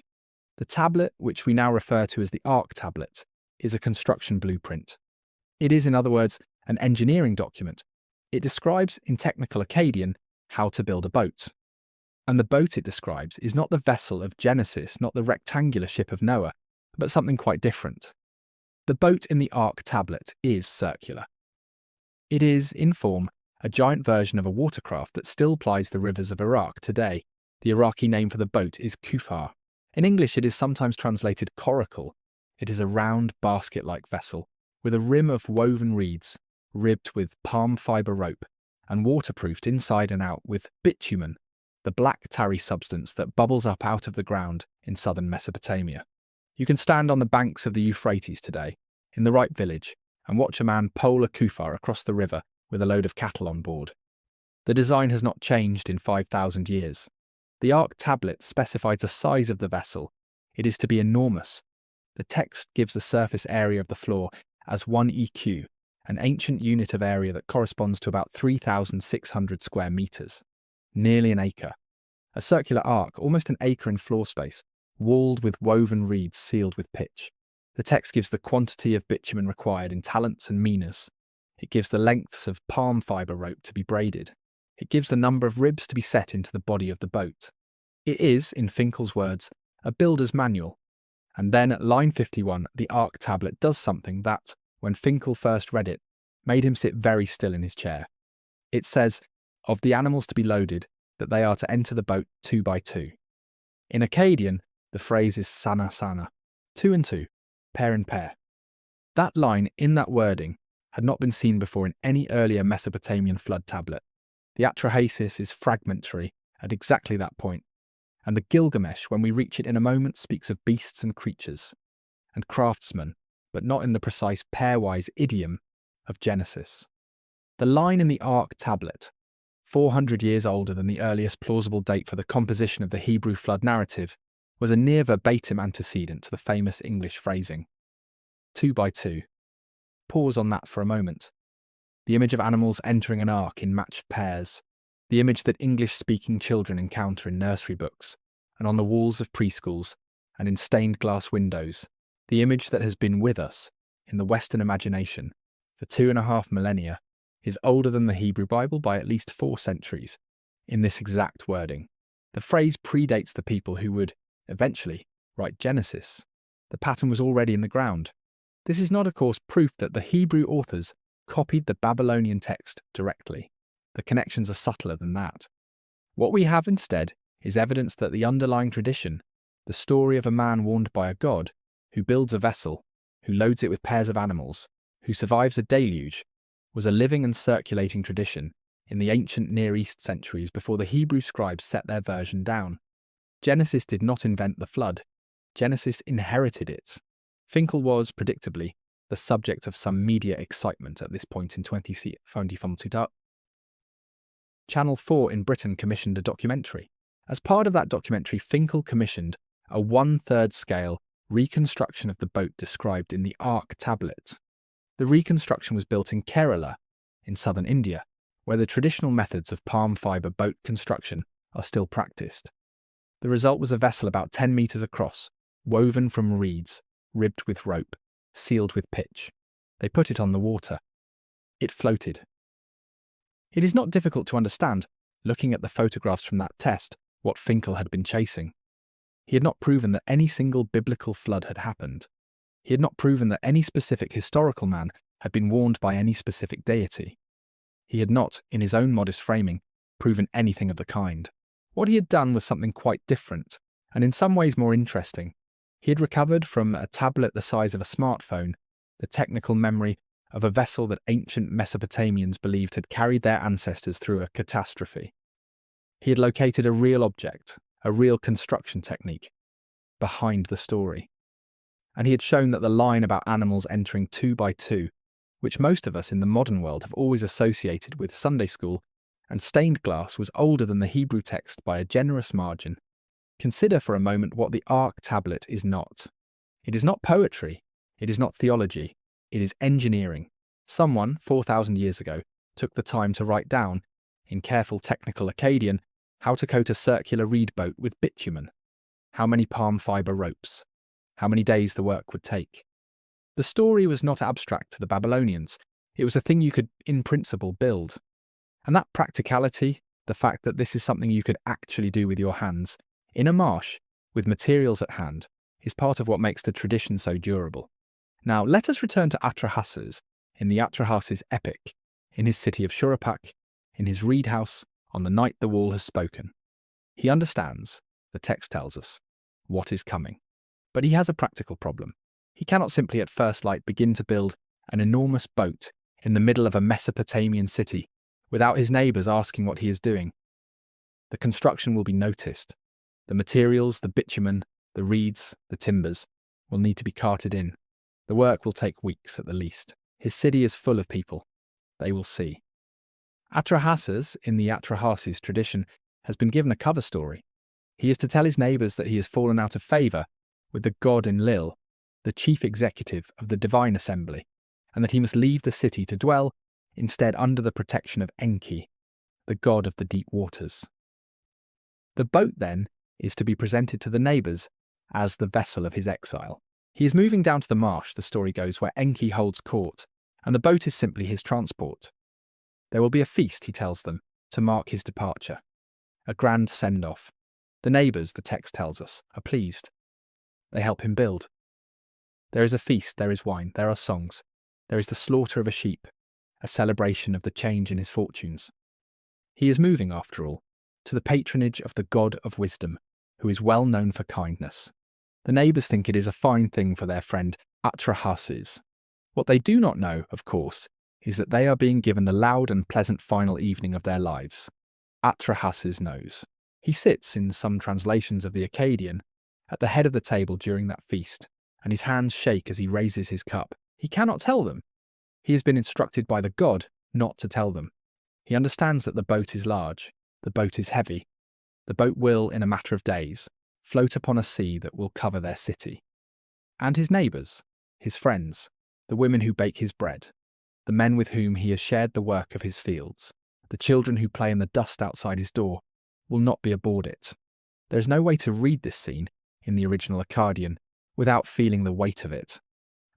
S1: The tablet, which we now refer to as the Ark tablet, is a construction blueprint. It is, in other words, an engineering document. It describes, in technical Akkadian, how to build a boat. And the boat it describes is not the vessel of Genesis, not the rectangular ship of Noah, but something quite different. The boat in the Ark tablet is circular. It is, in form, a giant version of a watercraft that still plies the rivers of Iraq today. The Iraqi name for the boat is kufar. In English, it is sometimes translated coracle. It is a round, basket-like vessel, with a rim of woven reeds, ribbed with palm fibre rope, and waterproofed inside and out with bitumen, the black tarry substance that bubbles up out of the ground in southern Mesopotamia. You can stand on the banks of the Euphrates today, in the right village, and watch a man pole a kufar across the river with a load of cattle on board. The design has not changed in 5,000 years. The Ark tablet specifies the size of the vessel. It is to be enormous. The text gives the surface area of the floor as 1 EQ, an ancient unit of area that corresponds to about 3,600 square metres, nearly an acre. A circular ark, almost an acre in floor space, walled with woven reeds sealed with pitch. The text gives the quantity of bitumen required in talents and minas. It gives the lengths of palm fibre rope to be braided. It gives the number of ribs to be set into the body of the boat. It is, in Finkel's words, a builder's manual. And then at line 51, the Ark tablet does something that, when Finkel first read it, made him sit very still in his chair. It says, of the animals to be loaded, that they are to enter the boat 2 by 2. In Akkadian, the phrase is sana sana, 2 and 2, pair and pair. That line in that wording had not been seen before in any earlier Mesopotamian flood tablet. The atrahasis is fragmentary at exactly that point, and the Gilgamesh, when we reach it in a moment, speaks of beasts and creatures, and craftsmen, but not in the precise pairwise idiom of Genesis. The line in the Ark tablet, 400 years older than the earliest plausible date for the composition of the Hebrew flood narrative, was a near verbatim antecedent to the famous English phrasing, 2 by 2. Pause on that for a moment. The image of animals entering an ark in matched pairs, the image that English-speaking children encounter in nursery books and on the walls of preschools and in stained glass windows, the image that has been with us in the Western imagination for 2.5 millennia, is older than the Hebrew Bible by at least 4 centuries, in this exact wording. The phrase predates the people who would, eventually, write Genesis. The pattern was already in the ground. This is not, of course, proof that the Hebrew authors copied the Babylonian text directly. The connections are subtler than that. What we have instead is evidence that the underlying tradition, the story of a man warned by a god, who builds a vessel, who loads it with pairs of animals, who survives a deluge, was a living and circulating tradition in the ancient Near East centuries before the Hebrew scribes set their version down. Genesis did not invent the flood. Genesis inherited it. Finkel was, predictably, the subject of some media excitement at this point in 2022. Channel 4 in Britain commissioned a documentary. As part of that documentary, Finkel commissioned a 1/3 scale reconstruction of the boat described in the Ark tablet. The reconstruction was built in Kerala, in southern India, where the traditional methods of palm fibre boat construction are still practiced. The result was a vessel about 10 metres across, woven from reeds, ribbed with rope, sealed with pitch. They put it on the water. It floated. It is not difficult to understand, looking at the photographs from that test, what Finkel had been chasing. He had not proven that any single biblical flood had happened. He had not proven that any specific historical man had been warned by any specific deity. He had not, in his own modest framing, proven anything of the kind. What he had done was something quite different, and in some ways more interesting. He had recovered from a tablet the size of a smartphone the technical memory of a vessel that ancient Mesopotamians believed had carried their ancestors through a catastrophe. He had located a real object, a real construction technique, behind the story. And he had shown that the line about animals entering 2 by 2, which most of us in the modern world have always associated with Sunday school, and stained glass was older than the Hebrew text by a generous margin. Consider for a moment what the Ark tablet is not. It is not poetry. It is not theology. It is engineering. Someone, 4,000 years ago, took the time to write down, in careful technical Akkadian, how to coat a circular reed boat with bitumen, how many palm fibre ropes, how many days the work would take. The story was not abstract to the Babylonians. It was a thing you could, in principle, build. And that practicality, the fact that this is something you could actually do with your hands, in a marsh, with materials at hand, is part of what makes the tradition so durable. Now, let us return to Atrahasis, in the Atrahasis epic, in his city of Shuruppak, in his reed house, on the night the wall has spoken. He understands, the text tells us, what is coming. But he has a practical problem. He cannot simply at first light begin to build an enormous boat in the middle of a Mesopotamian city without his neighbours asking what he is doing. The construction will be noticed. The materials, the bitumen, the reeds, the timbers, will need to be carted in. The work will take weeks at the least. His city is full of people. They will see. Atrahasis, in the Atrahasis tradition, has been given a cover story. He is to tell his neighbours that he has fallen out of favour with the god Enlil, the chief executive of the divine assembly, and that he must leave the city to dwell instead under the protection of Enki, the god of the deep waters. The boat, then, is to be presented to the neighbours as the vessel of his exile. He is moving down to the marsh, the story goes, where Enki holds court, and the boat is simply his transport. There will be a feast, he tells them, to mark his departure. A grand send-off. The neighbours, the text tells us, are pleased. They help him build. There is a feast, there is wine, there are songs. There is the slaughter of a sheep, a celebration of the change in his fortunes. He is moving, after all, to the patronage of the god of wisdom, who is well known for kindness. The neighbours think it is a fine thing for their friend Atrahasis. What they do not know, of course, is that they are being given the loud and pleasant final evening of their lives. Atrahasis knows. He sits, in some translations of the Akkadian, at the head of the table during that feast, and his hands shake as he raises his cup. He cannot tell them. He has been instructed by the god not to tell them. He understands that the boat is large, the boat is heavy. The boat will, in a matter of days, float upon a sea that will cover their city. And his neighbours, his friends, the women who bake his bread, the men with whom he has shared the work of his fields, the children who play in the dust outside his door, will not be aboard it. There is no way to read this scene, in the original Akkadian, without feeling the weight of it.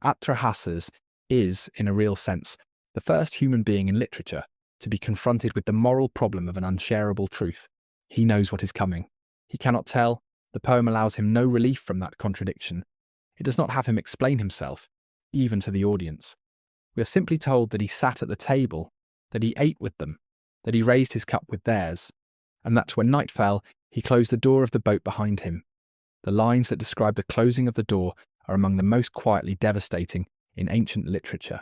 S1: Atrahasis is, in a real sense, the first human being in literature to be confronted with the moral problem of an unshareable truth. He knows what is coming. He cannot tell. The poem allows him no relief from that contradiction. It does not have him explain himself, even to the audience. We are simply told that he sat at the table, that he ate with them, that he raised his cup with theirs, and that when night fell, he closed the door of the boat behind him. The lines that describe the closing of the door are among the most quietly devastating in ancient literature.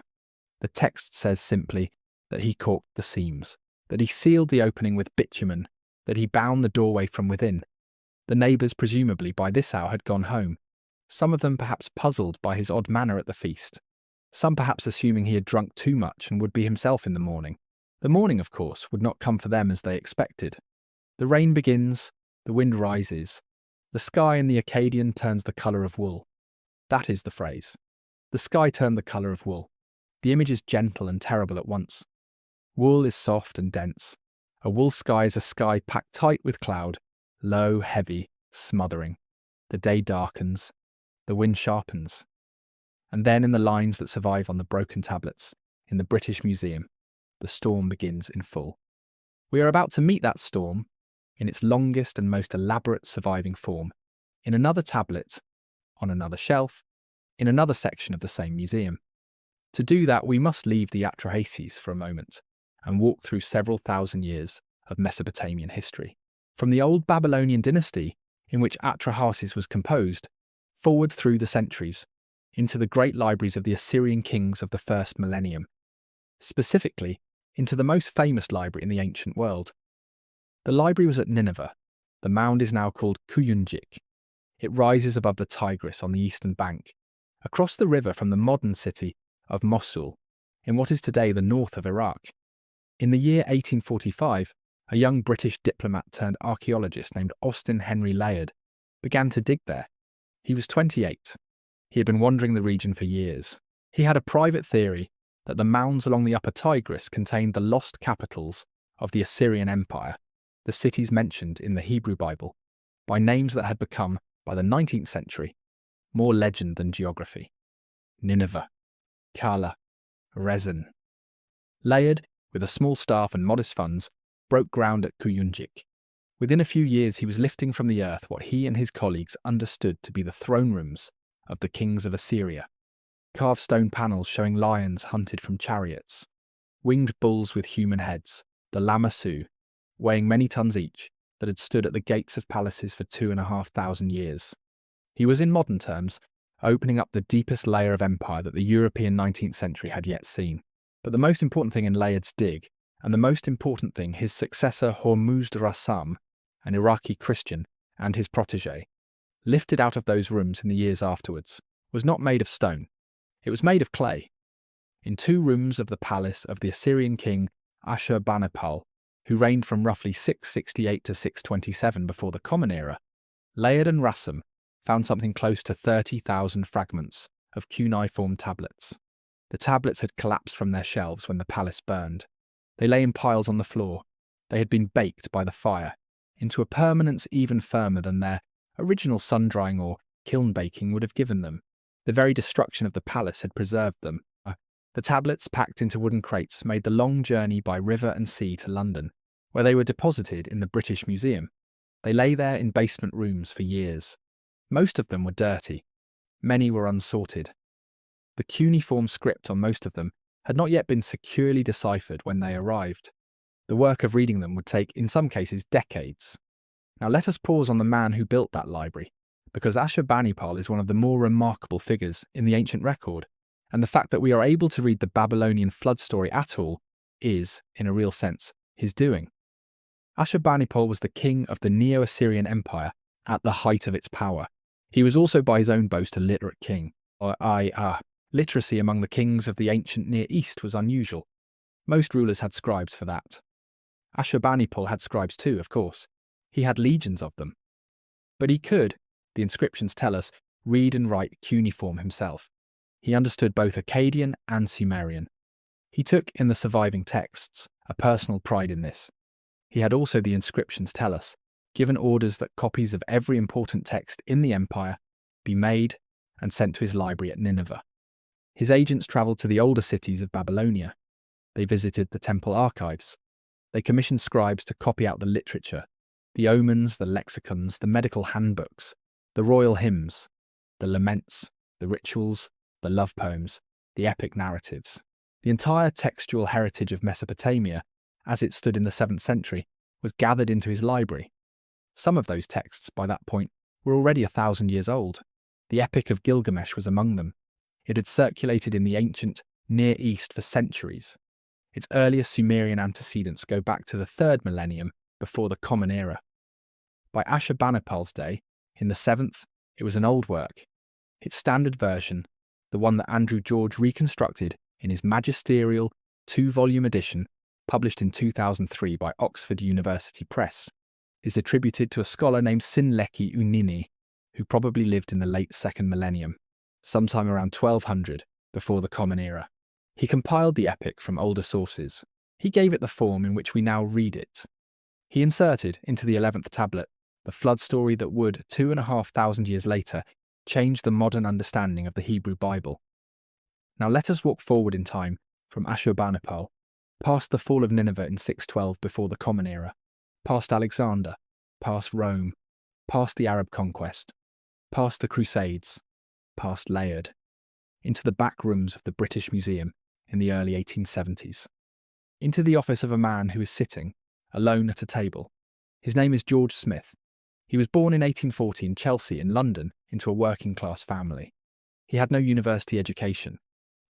S1: The text says simply that he caulked the seams, that he sealed the opening with bitumen, that he bound the doorway from within. The neighbours presumably by this hour had gone home, some of them perhaps puzzled by his odd manner at the feast, some perhaps assuming he had drunk too much and would be himself in the morning. The morning, of course, would not come for them as they expected. The rain begins, the wind rises, the sky in the Akkadian turns the colour of wool. That is the phrase. The sky turned the colour of wool. The image is gentle and terrible at once. Wool is soft and dense. A wool sky is a sky packed tight with cloud, low, heavy, smothering. The day darkens. The wind sharpens. And then in the lines that survive on the broken tablets, in the British Museum, the storm begins in full. We are about to meet that storm, in its longest and most elaborate surviving form, in another tablet, on another shelf, in another section of the same museum. To do that, we must leave the Atrahasis for a moment and walk through several thousand years of Mesopotamian history. From the old Babylonian dynasty, in which Atrahasis was composed, forward through the centuries, into the great libraries of the Assyrian kings of the first millennium, specifically into the most famous library in the ancient world. The library was at Nineveh. The mound is now called Kuyunjik. It rises above the Tigris on the eastern bank, across the river from the modern city of Mosul, in what is today the north of Iraq. In the year 1845, a young British diplomat turned archaeologist named Austin Henry Layard began to dig there. He was 28. He had been wandering the region for years. He had a private theory that the mounds along the upper Tigris contained the lost capitals of the Assyrian Empire, the cities mentioned in the Hebrew Bible, by names that had become, by the 19th century, more legend than geography. Nineveh, Kala, Rezin. Layard, with a small staff and modest funds, broke ground at Kuyunjik. Within a few years he was lifting from the earth what he and his colleagues understood to be the throne rooms of the kings of Assyria. Carved stone panels showing lions hunted from chariots, winged bulls with human heads, the lamassu, weighing many tons each, that had stood at the gates of palaces for 2,500 years. He was, in modern terms, opening up the deepest layer of empire that the European 19th century had yet seen. But the most important thing in Layard's dig, and the most important thing his successor Hormuzd Rassam, an Iraqi Christian, and his protege, lifted out of those rooms in the years afterwards, was not made of stone. It was made of clay. In 2 rooms of the palace of the Assyrian king Ashurbanipal, who reigned from roughly 668 to 627 before the Common Era, Layard and Rassam found something close to 30,000 fragments of cuneiform tablets. The tablets had collapsed from their shelves when the palace burned. They lay in piles on the floor. They had been baked by the fire into a permanence even firmer than their original sun-drying or kiln baking would have given them. The very destruction of the palace had preserved them. The tablets, packed into wooden crates, made the long journey by river and sea to London, where they were deposited in the British Museum. They lay there in basement rooms for years. Most of them were dirty. Many were unsorted. The cuneiform script on most of them had not yet been securely deciphered when they arrived. The work of reading them would take, in some cases, decades. Now let us pause on the man who built that library, because Ashurbanipal is one of the more remarkable figures in the ancient record, and the fact that we are able to read the Babylonian flood story at all is, in a real sense, his doing. Ashurbanipal was the king of the Neo-Assyrian Empire at the height of its power. He was also by his own boast a literate king, literacy among the kings of the ancient Near East was unusual. Most rulers had scribes for that. Ashurbanipal had scribes too, of course. He had legions of them. But he could, the inscriptions tell us, read and write cuneiform himself. He understood both Akkadian and Sumerian. He took, in the surviving texts, a personal pride in this. He had also, the inscriptions tell us, given orders that copies of every important text in the empire be made and sent to his library at Nineveh. His agents travelled to the older cities of Babylonia. They visited the temple archives. They commissioned scribes to copy out the literature, the omens, the lexicons, the medical handbooks, the royal hymns, the laments, the rituals, the love poems, the epic narratives. The entire textual heritage of Mesopotamia, as it stood in the 7th century, was gathered into his library. Some of those texts, by that point, were already 1,000 years old. The Epic of Gilgamesh was among them. It had circulated in the ancient Near East for centuries. Its earliest Sumerian antecedents go back to the 3rd millennium before the Common Era. By Ashurbanipal's day, in the 7th, it was an old work. Its standard version, the one that Andrew George reconstructed in his magisterial 2-volume edition, published in 2003 by Oxford University Press, is attributed to a scholar named Sinleki Unini, who probably lived in the late 2nd millennium, sometime around 1200, before the Common Era. He compiled the epic from older sources. He gave it the form in which we now read it. He inserted into the 11th tablet the flood story that would, 2,500 years later, change the modern understanding of the Hebrew Bible. Now let us walk forward in time from Ashurbanipal, past the fall of Nineveh in 612 before the Common Era, past Alexander, past Rome, past the Arab conquest, past the Crusades, past Layard. into the back rooms of the British Museum in the early 1870s. Into the office of a man who is sitting, alone at a table. His name is George Smith. He was born in 1840 in Chelsea, in London, into a working-class family. He had no university education.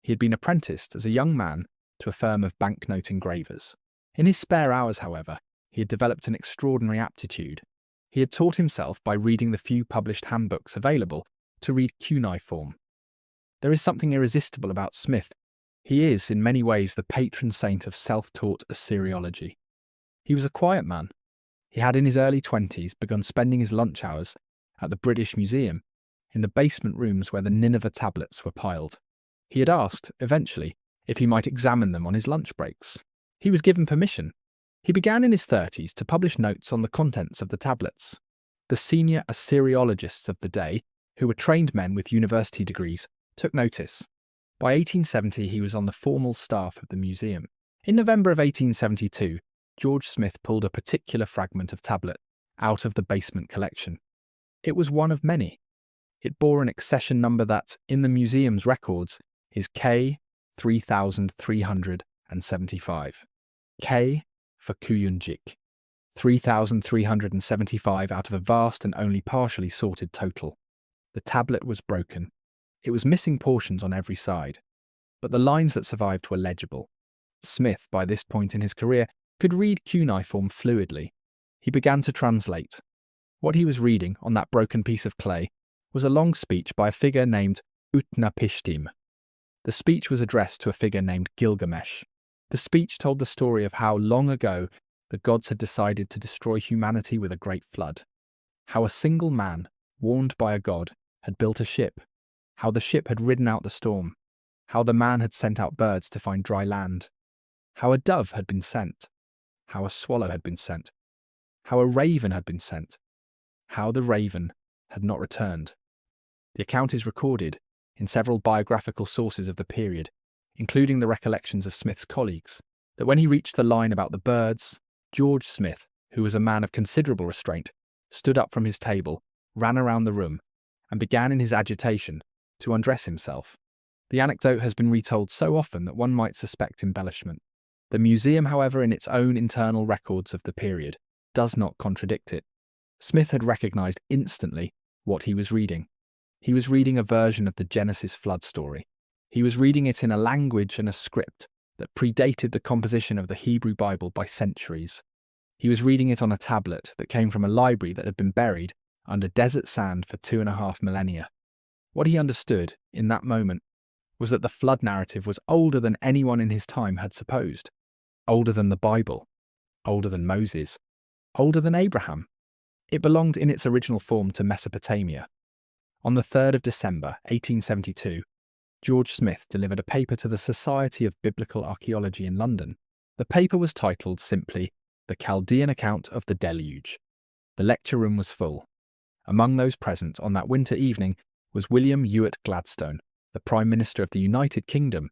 S1: He had been apprenticed as a young man to a firm of banknote engravers. In his spare hours, however, he had developed an extraordinary aptitude. He had taught himself by reading the few published handbooks available to read cuneiform. There is something irresistible about Smith. He is, in many ways, the patron saint of self-taught Assyriology. He was a quiet man. He had in his early 20s begun spending his lunch hours at the British Museum, in the basement rooms where the Nineveh tablets were piled. He had asked, eventually, if he might examine them on his lunch breaks. He was given permission. He began in his 30s to publish notes on the contents of the tablets. The senior Assyriologists of the day, who were trained men with university degrees, took notice. By 1870, he was on the formal staff of the museum. In November of 1872, George Smith pulled a particular fragment of tablet out of the basement collection. It was one of many. It bore an accession number that, in the museum's records, is K 3375. K for Kuyunjik. 3,375 out of a vast and only partially sorted total. The tablet was broken. It was missing portions on every side, but the lines that survived were legible. Smith, by this point in his career, could read cuneiform fluidly. He began to translate. What he was reading on that broken piece of clay was a long speech by a figure named Utnapishtim. The speech was addressed to a figure named Gilgamesh. The speech told the story of how long ago the gods had decided to destroy humanity with a great flood. How a single man, warned by a god, had built a ship. How the ship had ridden out the storm. How the man had sent out birds to find dry land. How a dove had been sent. How a swallow had been sent. How a raven had been sent. How the raven had not returned. The account is recorded in several biographical sources of the period, including the recollections of Smith's colleagues, that when he reached the line about the birds, George Smith, who was a man of considerable restraint, stood up from his table, ran around the room, and began in his agitation to undress himself. The anecdote has been retold so often that one might suspect embellishment. The museum, however, in its own internal records of the period, does not contradict it. Smith had recognised instantly what he was reading. He was reading a version of the Genesis flood story. He was reading it in a language and a script that predated the composition of the Hebrew Bible by centuries. He was reading it on a tablet that came from a library that had been buried under desert sand for 2.5 millennia. What he understood, in that moment, was that the flood narrative was older than anyone in his time had supposed. Older than the Bible. Older than Moses. Older than Abraham. It belonged in its original form to Mesopotamia. On the 3rd of December, 1872, George Smith delivered a paper to the Society of Biblical Archaeology in London. The paper was titled simply, The Chaldean Account of the Deluge. The lecture room was full. Among those present on that winter evening was William Ewart Gladstone, the Prime Minister of the United Kingdom,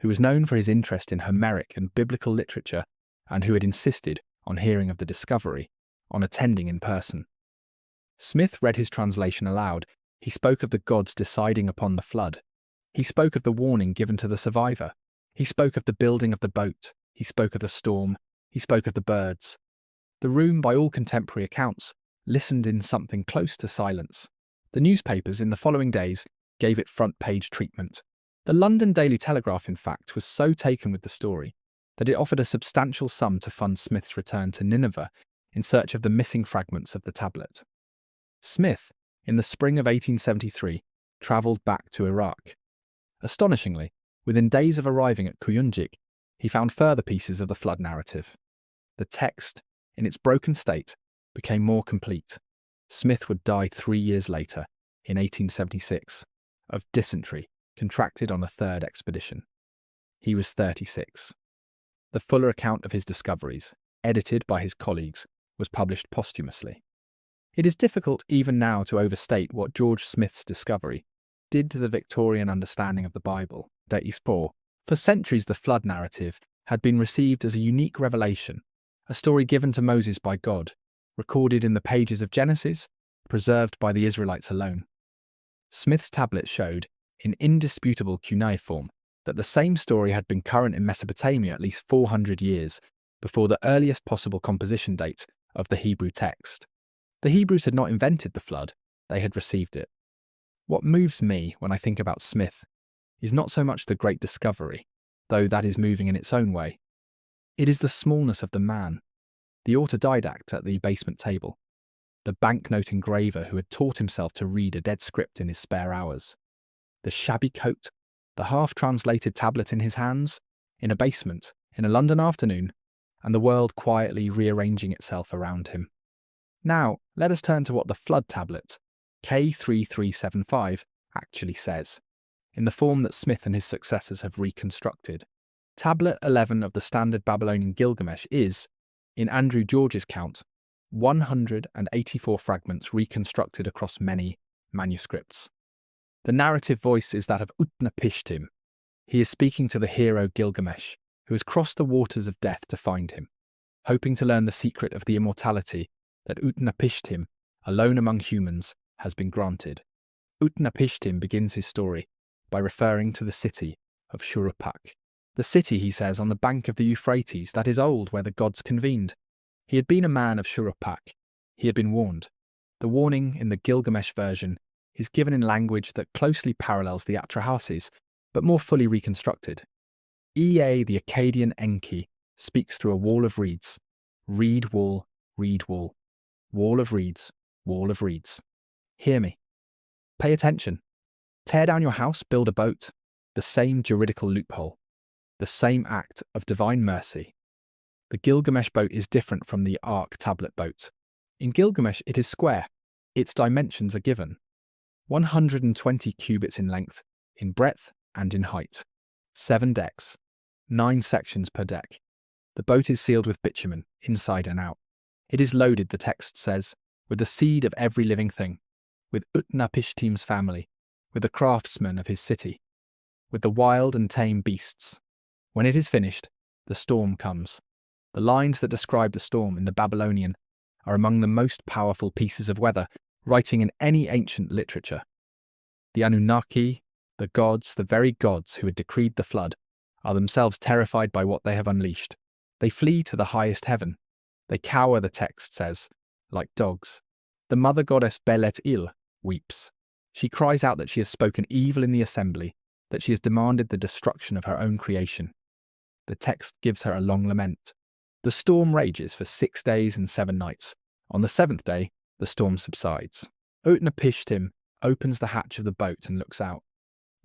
S1: who was known for his interest in Homeric and biblical literature and who had insisted on hearing of the discovery, on attending in person. Smith read his translation aloud. He spoke of the gods deciding upon the flood. He spoke of the warning given to the survivor. He spoke of the building of the boat. He spoke of the storm. He spoke of the birds. The room, by all contemporary accounts, listened in something close to silence. The newspapers in the following days gave it front-page treatment. The London Daily Telegraph, in fact, was so taken with the story that it offered a substantial sum to fund Smith's return to Nineveh in search of the missing fragments of the tablet. Smith, in the spring of 1873, travelled back to Iraq. Astonishingly, within days of arriving at Kuyunjik, he found further pieces of the flood narrative. The text, in its broken state, became more complete. Smith would die 3 years later, in 1876, of dysentery contracted on a third expedition. He was 36. The fuller account of his discoveries, edited by his colleagues, was published posthumously. It is difficult even now to overstate what George Smith's discovery did to the Victorian understanding of the Bible. For centuries, the flood narrative had been received as a unique revelation, a story given to Moses by God, recorded in the pages of Genesis, preserved by the Israelites alone. Smith's tablet showed, in indisputable cuneiform, that the same story had been current in Mesopotamia at least 400 years before the earliest possible composition date of the Hebrew text. The Hebrews had not invented the flood, they had received it. What moves me when I think about Smith is not so much the great discovery, though that is moving in its own way. It is the smallness of the man, the autodidact at the basement table, the banknote engraver who had taught himself to read a dead script in his spare hours, the shabby coat, the half-translated tablet in his hands, in a basement, in a London afternoon, and the world quietly rearranging itself around him. Now, let us turn to what the flood tablet, K3375, actually says, in the form that Smith and his successors have reconstructed. Tablet 11 of the standard Babylonian Gilgamesh is, in Andrew George's count, 184 fragments reconstructed across many manuscripts. The narrative voice is that of Utnapishtim. He is speaking to the hero Gilgamesh, who has crossed the waters of death to find him, hoping to learn the secret of the immortality that Utnapishtim, alone among humans, has been granted. Utnapishtim begins his story by referring to the city of Shuruppak. The city, he says, on the bank of the Euphrates, that is old, where the gods convened. He had been a man of Shuruppak. He had been warned. The warning in the Gilgamesh version is given in language that closely parallels the Atrahasis, but more fully reconstructed. Ea, the Akkadian Enki, speaks through a wall of reeds. Reed wall, reed wall. Wall of reeds, wall of reeds. Hear me. Pay attention. Tear down your house, build a boat. The same juridical loophole. The same act of divine mercy. The Gilgamesh boat is different from the Ark tablet boat. In Gilgamesh, it is square. Its dimensions are given. 120 cubits in length, in breadth and in height. 7 decks. 9 sections per deck. The boat is sealed with bitumen, inside and out. It is loaded, the text says, with the seed of every living thing, with Utnapishtim's family, with the craftsmen of his city, with the wild and tame beasts. When it is finished, the storm comes. The lines that describe the storm in the Babylonian are among the most powerful pieces of weather writing in any ancient literature. The Anunnaki, the gods, the very gods who had decreed the flood, are themselves terrified by what they have unleashed. They flee to the highest heaven. They cower, the text says, like dogs. The mother goddess Belet-Il weeps. She cries out that she has spoken evil in the assembly, that she has demanded the destruction of her own creation. The text gives her a long lament. The storm rages for 6 days and 7 nights. On the 7th day, the storm subsides. Utnapishtim opens the hatch of the boat and looks out.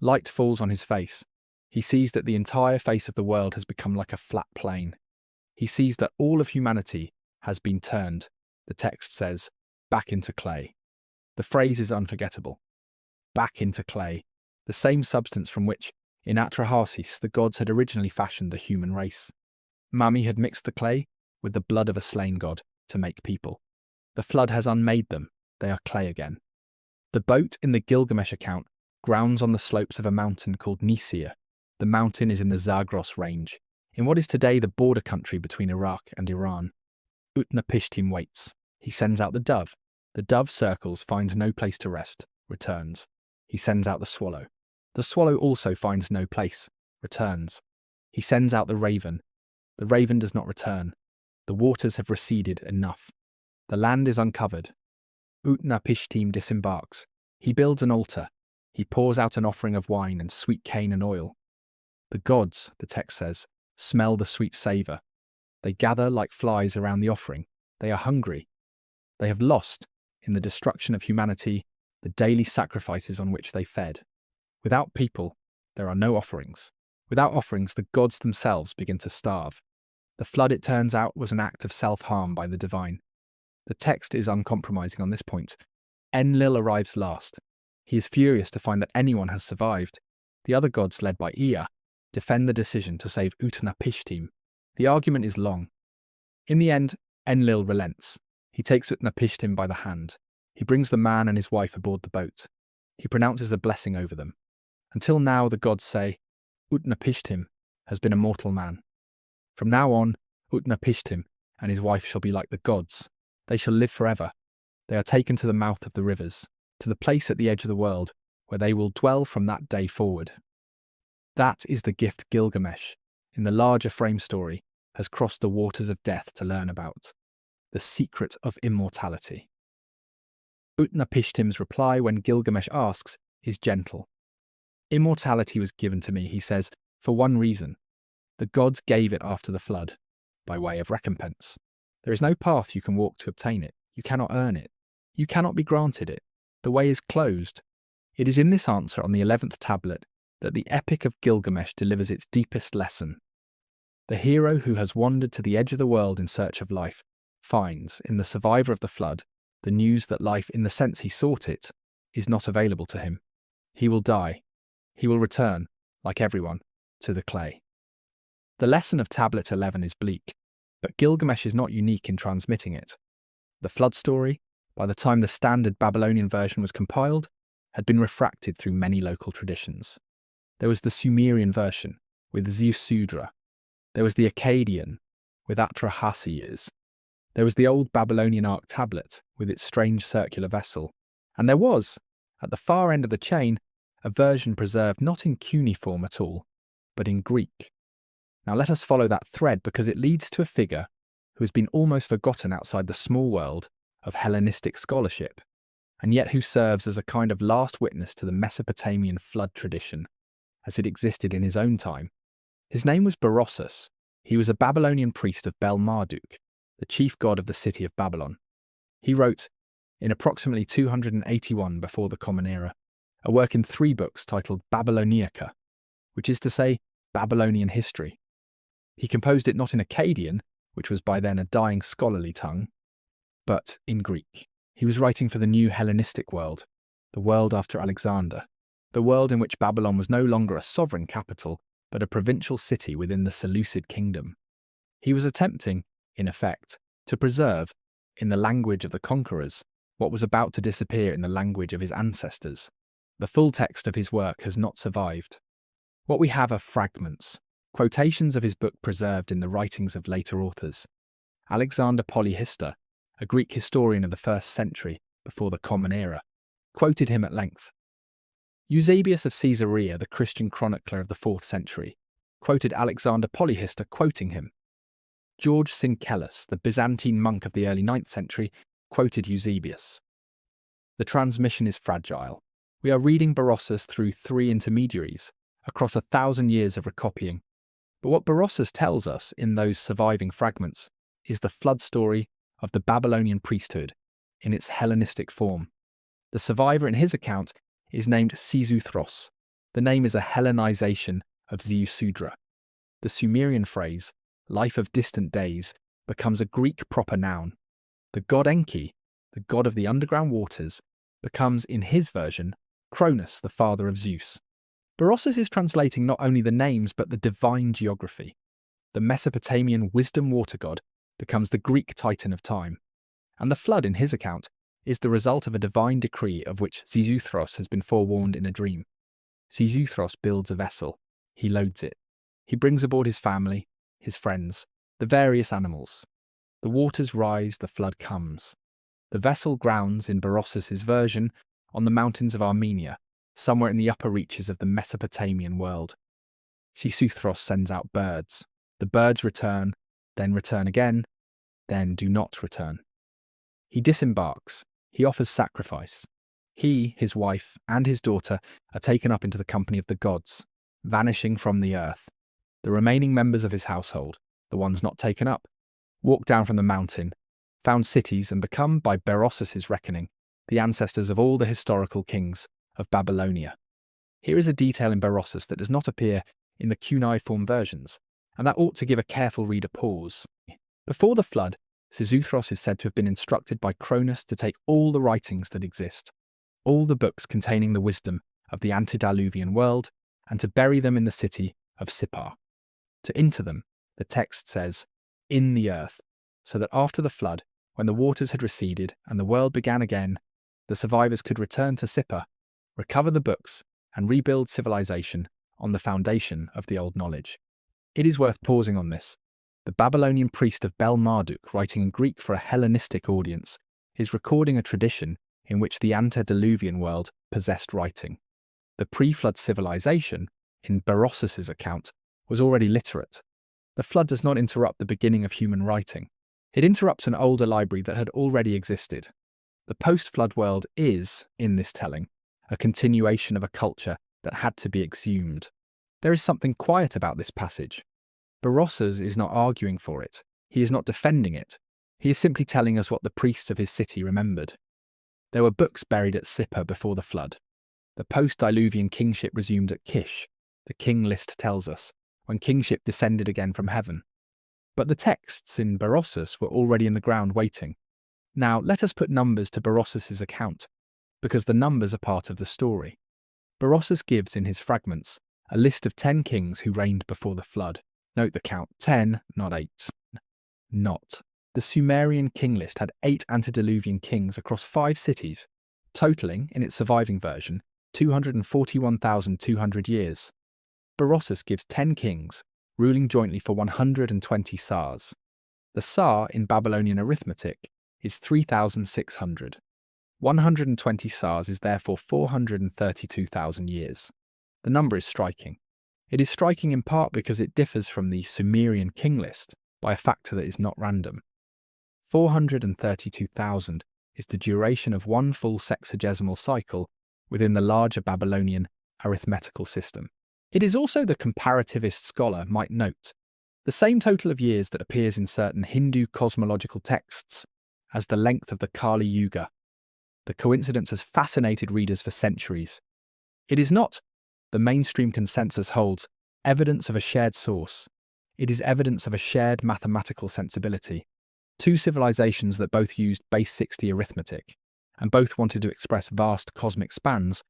S1: Light falls on his face. He sees that the entire face of the world has become like a flat plane. He sees that all of humanity has been turned, the text says, back into clay. The phrase is unforgettable. Back into clay, the same substance from which, in Atrahasis, the gods had originally fashioned the human race. Mami had mixed the clay with the blood of a slain god to make people. The flood has unmade them. They are clay again. The boat in the Gilgamesh account grounds on the slopes of a mountain called Nisir. The mountain is in the Zagros range, in what is today the border country between Iraq and Iran. Utnapishtim waits. He sends out the dove. The dove circles, finds no place to rest, returns. He sends out the swallow. The swallow also finds no place, returns. He sends out the raven. The raven does not return. The waters have receded enough. The land is uncovered. Utnapishtim disembarks. He builds an altar. He pours out an offering of wine and sweet cane and oil. The gods, the text says, smell the sweet savour. They gather like flies around the offering. They are hungry. They have lost, in the destruction of humanity, the daily sacrifices on which they fed. Without people, there are no offerings. Without offerings, the gods themselves begin to starve. The flood, it turns out, was an act of self-harm by the divine. The text is uncompromising on this point. Enlil arrives last. He is furious to find that anyone has survived. The other gods, led by Ea, defend the decision to save Utnapishtim. The argument is long. In the end, Enlil relents. He takes Utnapishtim by the hand. He brings the man and his wife aboard the boat. He pronounces a blessing over them. Until now, the gods say, Utnapishtim has been a mortal man. From now on, Utnapishtim and his wife shall be like the gods. They shall live forever. They are taken to the mouth of the rivers, to the place at the edge of the world, where they will dwell from that day forward. That is the gift Gilgamesh, in the larger frame story, has crossed the waters of death to learn about. The secret of immortality. Utnapishtim's reply when Gilgamesh asks is gentle. Immortality was given to me, he says, for one reason. The gods gave it after the flood, by way of recompense. There is no path you can walk to obtain it. You cannot earn it. You cannot be granted it. The way is closed. It is in this answer on the 11th tablet that the Epic of Gilgamesh delivers its deepest lesson. The hero who has wandered to the edge of the world in search of life finds, in the survivor of the flood, the news that life, in the sense he sought it, is not available to him. He will die. He will return, like everyone, to the clay. The lesson of Tablet 11 is bleak, but Gilgamesh is not unique in transmitting it. The flood story, by the time the standard Babylonian version was compiled, had been refracted through many local traditions. There was the Sumerian version, with Ziusudra. There was the Akkadian, with Atrahasis. There was the old Babylonian Ark tablet, with its strange circular vessel. And there was, at the far end of the chain, a version preserved not in cuneiform at all, but in Greek. Now let us follow that thread because it leads to a figure who has been almost forgotten outside the small world of Hellenistic scholarship, and yet who serves as a kind of last witness to the Mesopotamian flood tradition, as it existed in his own time. His name was Berossus. He was a Babylonian priest of Bel-Marduk, the chief god of the city of Babylon. He wrote, in approximately 281 before the Common Era, a work in 3 books titled Babyloniaca, which is to say, Babylonian history. He composed it not in Akkadian, which was by then a dying scholarly tongue, but in Greek. He was writing for the new Hellenistic world, the world after Alexander, the world in which Babylon was no longer a sovereign capital, but a provincial city within the Seleucid kingdom. He was attempting, in effect, to preserve, in the language of the conquerors, what was about to disappear in the language of his ancestors. The full text of his work has not survived. What we have are fragments, quotations of his book preserved in the writings of later authors. Alexander Polyhister, a Greek historian of the 1st century before the Common Era, quoted him at length. Eusebius of Caesarea, the Christian chronicler of the 4th century, quoted Alexander Polyhister quoting him. George Syncellus, the Byzantine monk of the early 9th century, quoted Eusebius. The transmission is fragile. We are reading Berossus through 3 intermediaries, across 1,000 years of recopying. But what Berossus tells us in those surviving fragments is the flood story of the Babylonian priesthood in its Hellenistic form. The survivor in his account is named Xisuthros. The name is a Hellenization of Ziusudra. The Sumerian phrase, life of distant days, becomes a Greek proper noun. The god Enki, the god of the underground waters, becomes, in his version, Cronus, the father of Zeus. Berossus is translating not only the names but the divine geography. The Mesopotamian wisdom water god becomes the Greek titan of time, and the flood in his account is the result of a divine decree of which Xisuthros has been forewarned in a dream. Xisuthros builds a vessel. He loads it. He brings aboard his family, his friends, the various animals. The waters rise, the flood comes. The vessel grounds, in Berossus's version, on the mountains of Armenia, somewhere in the upper reaches of the Mesopotamian world. Xisuthros sends out birds. The birds return again, then do not return. He disembarks. He offers sacrifice. He, his wife, and his daughter are taken up into the company of the gods, vanishing from the earth. The remaining members of his household, the ones not taken up, walk down from the mountain, found cities, and become, by Berossus's reckoning, the ancestors of all the historical kings of Babylonia. Here is a detail in Berossus that does not appear in the cuneiform versions, and that ought to give a careful reader pause. Before the flood, Xisuthros is said to have been instructed by Cronus to take all the writings that exist, all the books containing the wisdom of the antediluvian world, and to bury them in the city of Sippar. To inter them, the text says, in the earth, so that after the flood, when the waters had receded and the world began again, the survivors could return to Sippar, recover the books, and rebuild civilization on the foundation of the old knowledge. It is worth pausing on this. The Babylonian priest of Bel-Marduk, writing in Greek for a Hellenistic audience, is recording a tradition in which the antediluvian world possessed writing. the pre-flood civilization, in Berossus's account, was already literate. The flood does not interrupt the beginning of human writing. It interrupts an older library that had already existed. The post-flood world is, in this telling, a continuation of a culture that had to be exhumed. There is something quiet about this passage. Berossus is not arguing for it. He is not defending it. He is simply telling us what the priests of his city remembered. There were books buried at Sippar before the flood. The post-diluvian kingship resumed at Kish, the king list tells us, when kingship descended again from heaven. But the texts in Berossus were already in the ground waiting. Now let us put numbers to Berossus's account, because the numbers are part of the story. Berossus gives in his fragments a list of 10 kings who reigned before the flood. Note the count, 10, not 8. Not. The Sumerian king list had 8 antediluvian kings across 5 cities, totaling, in its surviving version, 241,200 years. Berossus gives 10 kings, ruling jointly for 120 sars. The sar in Babylonian arithmetic is 3,600. 120 sars is therefore 432,000 years. The number is striking. It is striking in part because it differs from the Sumerian king list by a factor that is not random. 432,000 is the duration of one full sexagesimal cycle within the larger Babylonian arithmetical system. It is also, the comparativist scholar might note, the same total of years that appears in certain Hindu cosmological texts as the length of the Kali Yuga. The coincidence has fascinated readers for centuries. It is not, the mainstream consensus holds, evidence of a shared source. It is evidence of a shared mathematical sensibility. 2 civilizations that both used base 60 arithmetic, and both wanted to express vast cosmic spans,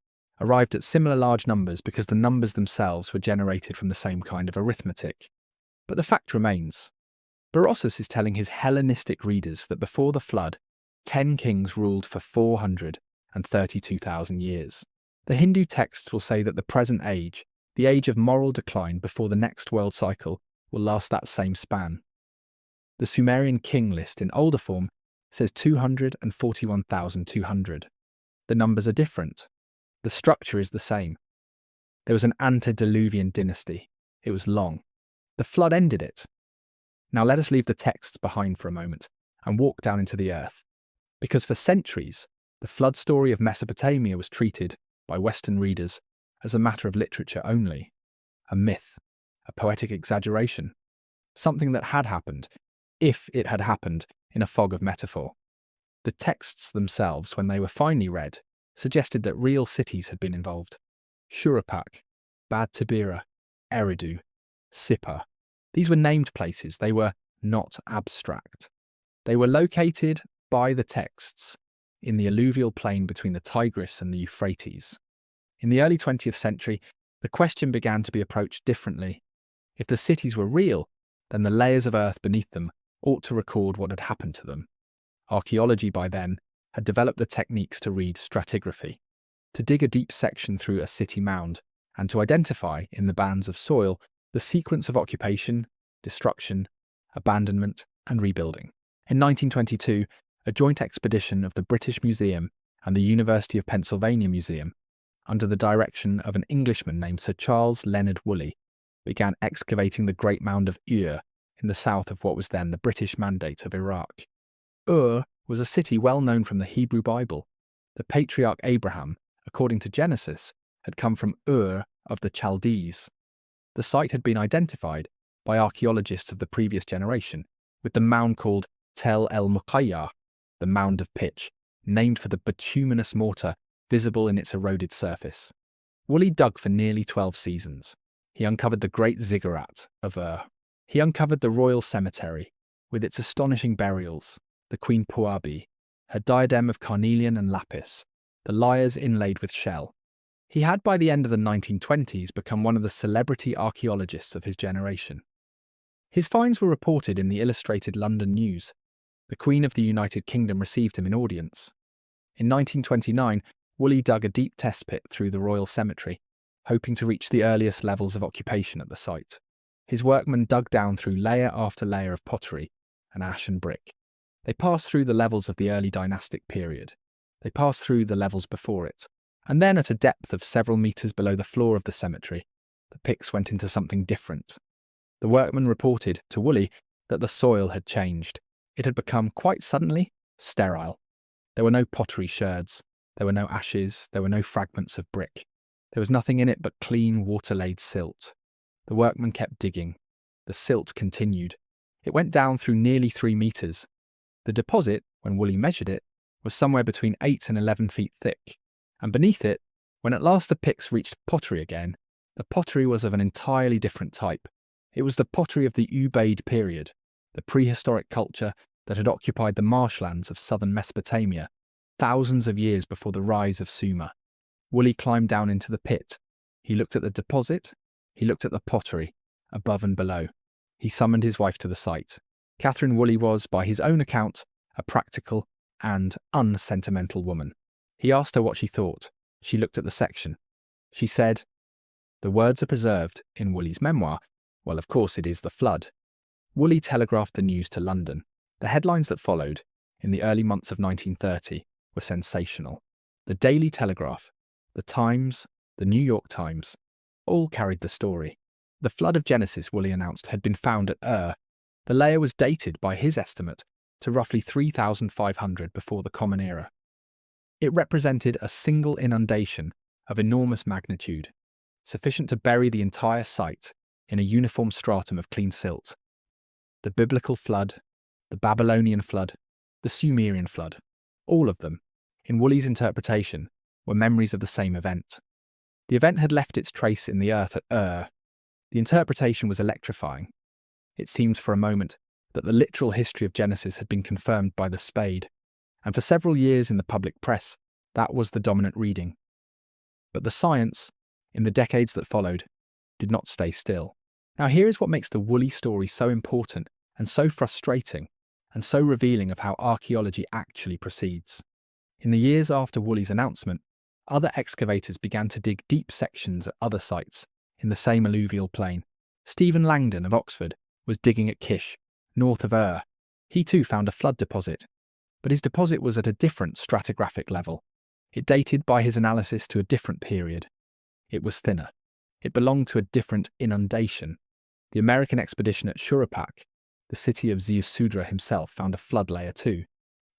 S1: arrived at similar large numbers because the numbers themselves were generated from the same kind of arithmetic. But the fact remains. Berossus is telling his Hellenistic readers that before the flood, 10 kings ruled for 432,000 years. The Hindu texts will say that the present age, the age of moral decline before the next world cycle, will last that same span. The Sumerian king list in older form says 241,200. The numbers are different. The structure is the same. There was an antediluvian dynasty. It was long. The flood ended it. Now let us leave the texts behind for a moment and walk down into the earth. Because for centuries, the flood story of Mesopotamia was treated, by Western readers, as a matter of literature only. A myth, a poetic exaggeration, something that had happened, if it had happened, in a fog of metaphor. The texts themselves, when they were finally read, suggested that real cities had been involved. Shuruppak, Bad Tabira, Eridu, Sippar. These were named places. They were not abstract. They were located, by the texts, in the alluvial plain between the Tigris and the Euphrates. In the early 20th century, the question began to be approached differently. If the cities were real, then the layers of earth beneath them ought to record what had happened to them. Archaeology by then had developed the techniques to read stratigraphy, to dig a deep section through a city mound, and to identify, in the bands of soil, the sequence of occupation, destruction, abandonment, and rebuilding. In 1922, a joint expedition of the British Museum and the University of Pennsylvania Museum, under the direction of an Englishman named Sir Charles Leonard Woolley, began excavating the Great Mound of Ur in the south of what was then the British Mandate of Iraq. Ur was a city well known from the Hebrew Bible. The patriarch Abraham, according to Genesis, had come from Ur of the Chaldees. The site had been identified by archaeologists of the previous generation with the mound called Tel el-Muqayyah, the mound of pitch, named for the bituminous mortar visible in its eroded surface. Woolley dug for nearly 12 seasons. He uncovered the great ziggurat of Ur. He uncovered the royal cemetery, with its astonishing burials, the Queen Puabi, her diadem of carnelian and lapis, the lyres inlaid with shell. He had by the end of the 1920s become one of the celebrity archaeologists of his generation. His finds were reported in the Illustrated London News. The Queen of the United Kingdom received him in audience. In 1929, Woolley dug a deep test pit through the royal cemetery, hoping to reach the earliest levels of occupation at the site. His workmen dug down through layer after layer of pottery and ash and brick. They passed through the levels of the early dynastic period. They passed through the levels before it. And then, at a depth of several meters below the floor of the cemetery, the picks went into something different. The workmen reported to Woolley that the soil had changed. It had become, quite suddenly, sterile. There were no pottery sherds, there were no ashes, there were no fragments of brick. There was nothing in it but clean, water-laid silt. The workmen kept digging. The silt continued. It went down through nearly 3 meters. The deposit, when Woolley measured it, was somewhere between 8 and 11 feet thick. And beneath it, when at last the picks reached pottery again, the pottery was of an entirely different type. It was the pottery of the Ubaid period, the prehistoric culture that had occupied the marshlands of southern Mesopotamia thousands of years before the rise of Sumer. Woolley climbed down into the pit. He looked at the deposit. He looked at the pottery, above and below. He summoned his wife to the site. Catherine Woolley was, by his own account, a practical and unsentimental woman. He asked her what she thought. She looked at the section. She said, "The words are preserved in Woolley's memoir. Well, of course it is the flood." Woolley telegraphed the news to London. The headlines that followed, in the early months of 1930, were sensational. The Daily Telegraph, the Times, the New York Times, all carried the story. The flood of Genesis, Woolley announced, had been found at Ur. The layer was dated, by his estimate, to roughly 3,500 before the Common Era. It represented a single inundation of enormous magnitude, sufficient to bury the entire site in a uniform stratum of clean silt. The biblical flood, the Babylonian flood, the Sumerian flood, all of them, in Woolley's interpretation, were memories of the same event. The event had left its trace in the earth at Ur. The interpretation was electrifying. It seemed for a moment that the literal history of Genesis had been confirmed by the spade, and for several years in the public press, that was the dominant reading. But the science, in the decades that followed, did not stay still. Now here is what makes the Woolley story so important and so frustrating and so revealing of how archaeology actually proceeds. In the years after Woolley's announcement, other excavators began to dig deep sections at other sites in the same alluvial plain. Stephen Langdon of Oxford was digging at Kish, north of Ur. He too found a flood deposit, but his deposit was at a different stratigraphic level. It dated by his analysis to a different period. It was thinner. It belonged to a different inundation. The American expedition at Shurapak, the city of Ziusudra himself, found a flood layer too,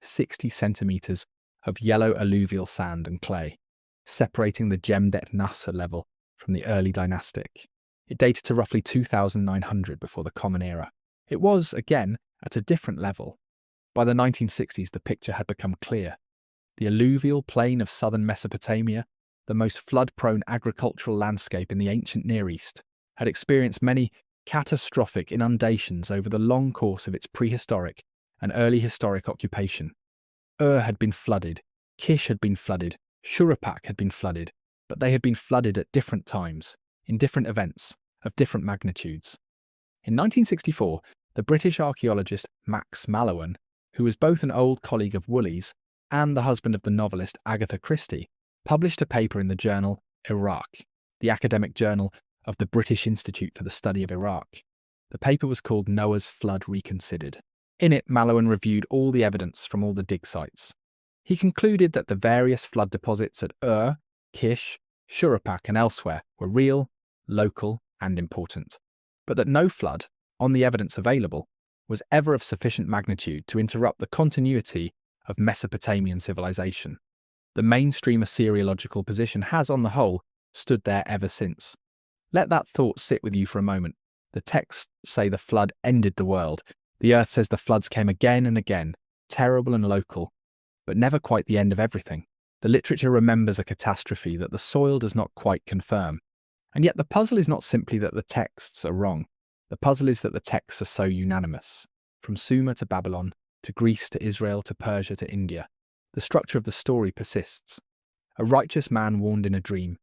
S1: 60 centimeters of yellow alluvial sand and clay, separating the Jemdet Nasr level from the early dynastic. It dated to roughly 2,900 before the Common Era. It was, again, at a different level. By the 1960s, the picture had become clear. The alluvial plain of southern Mesopotamia, the most flood-prone agricultural landscape in the ancient Near East, had experienced many catastrophic inundations over the long course of its prehistoric and early historic occupation. Ur had been flooded, Kish had been flooded, Shurapak had been flooded, but they had been flooded at different times, in different events, of different magnitudes. In 1964, the British archaeologist Max Mallowan, who was both an old colleague of Woolley's and the husband of the novelist Agatha Christie, published a paper in the journal Iraq, the academic journal of the British Institute for the Study of Iraq. The paper was called Noah's Flood Reconsidered. In it, Mallowan reviewed all the evidence from all the dig sites. He concluded that the various flood deposits at Ur, Kish, Shurapak and elsewhere were real, local and important, but that no flood, on the evidence available, was ever of sufficient magnitude to interrupt the continuity of Mesopotamian civilization. The mainstream Assyriological position has, on the whole, stood there ever since. Let that thought sit with you for a moment. The texts say the flood ended the world. The earth says the floods came again and again, terrible and local, but never quite the end of everything. The literature remembers a catastrophe that the soil does not quite confirm. And yet the puzzle is not simply that the texts are wrong. The puzzle is that the texts are so unanimous. From Sumer to Babylon, to Greece to Israel to Persia to India, the structure of the story persists. A righteous man warned in a dream,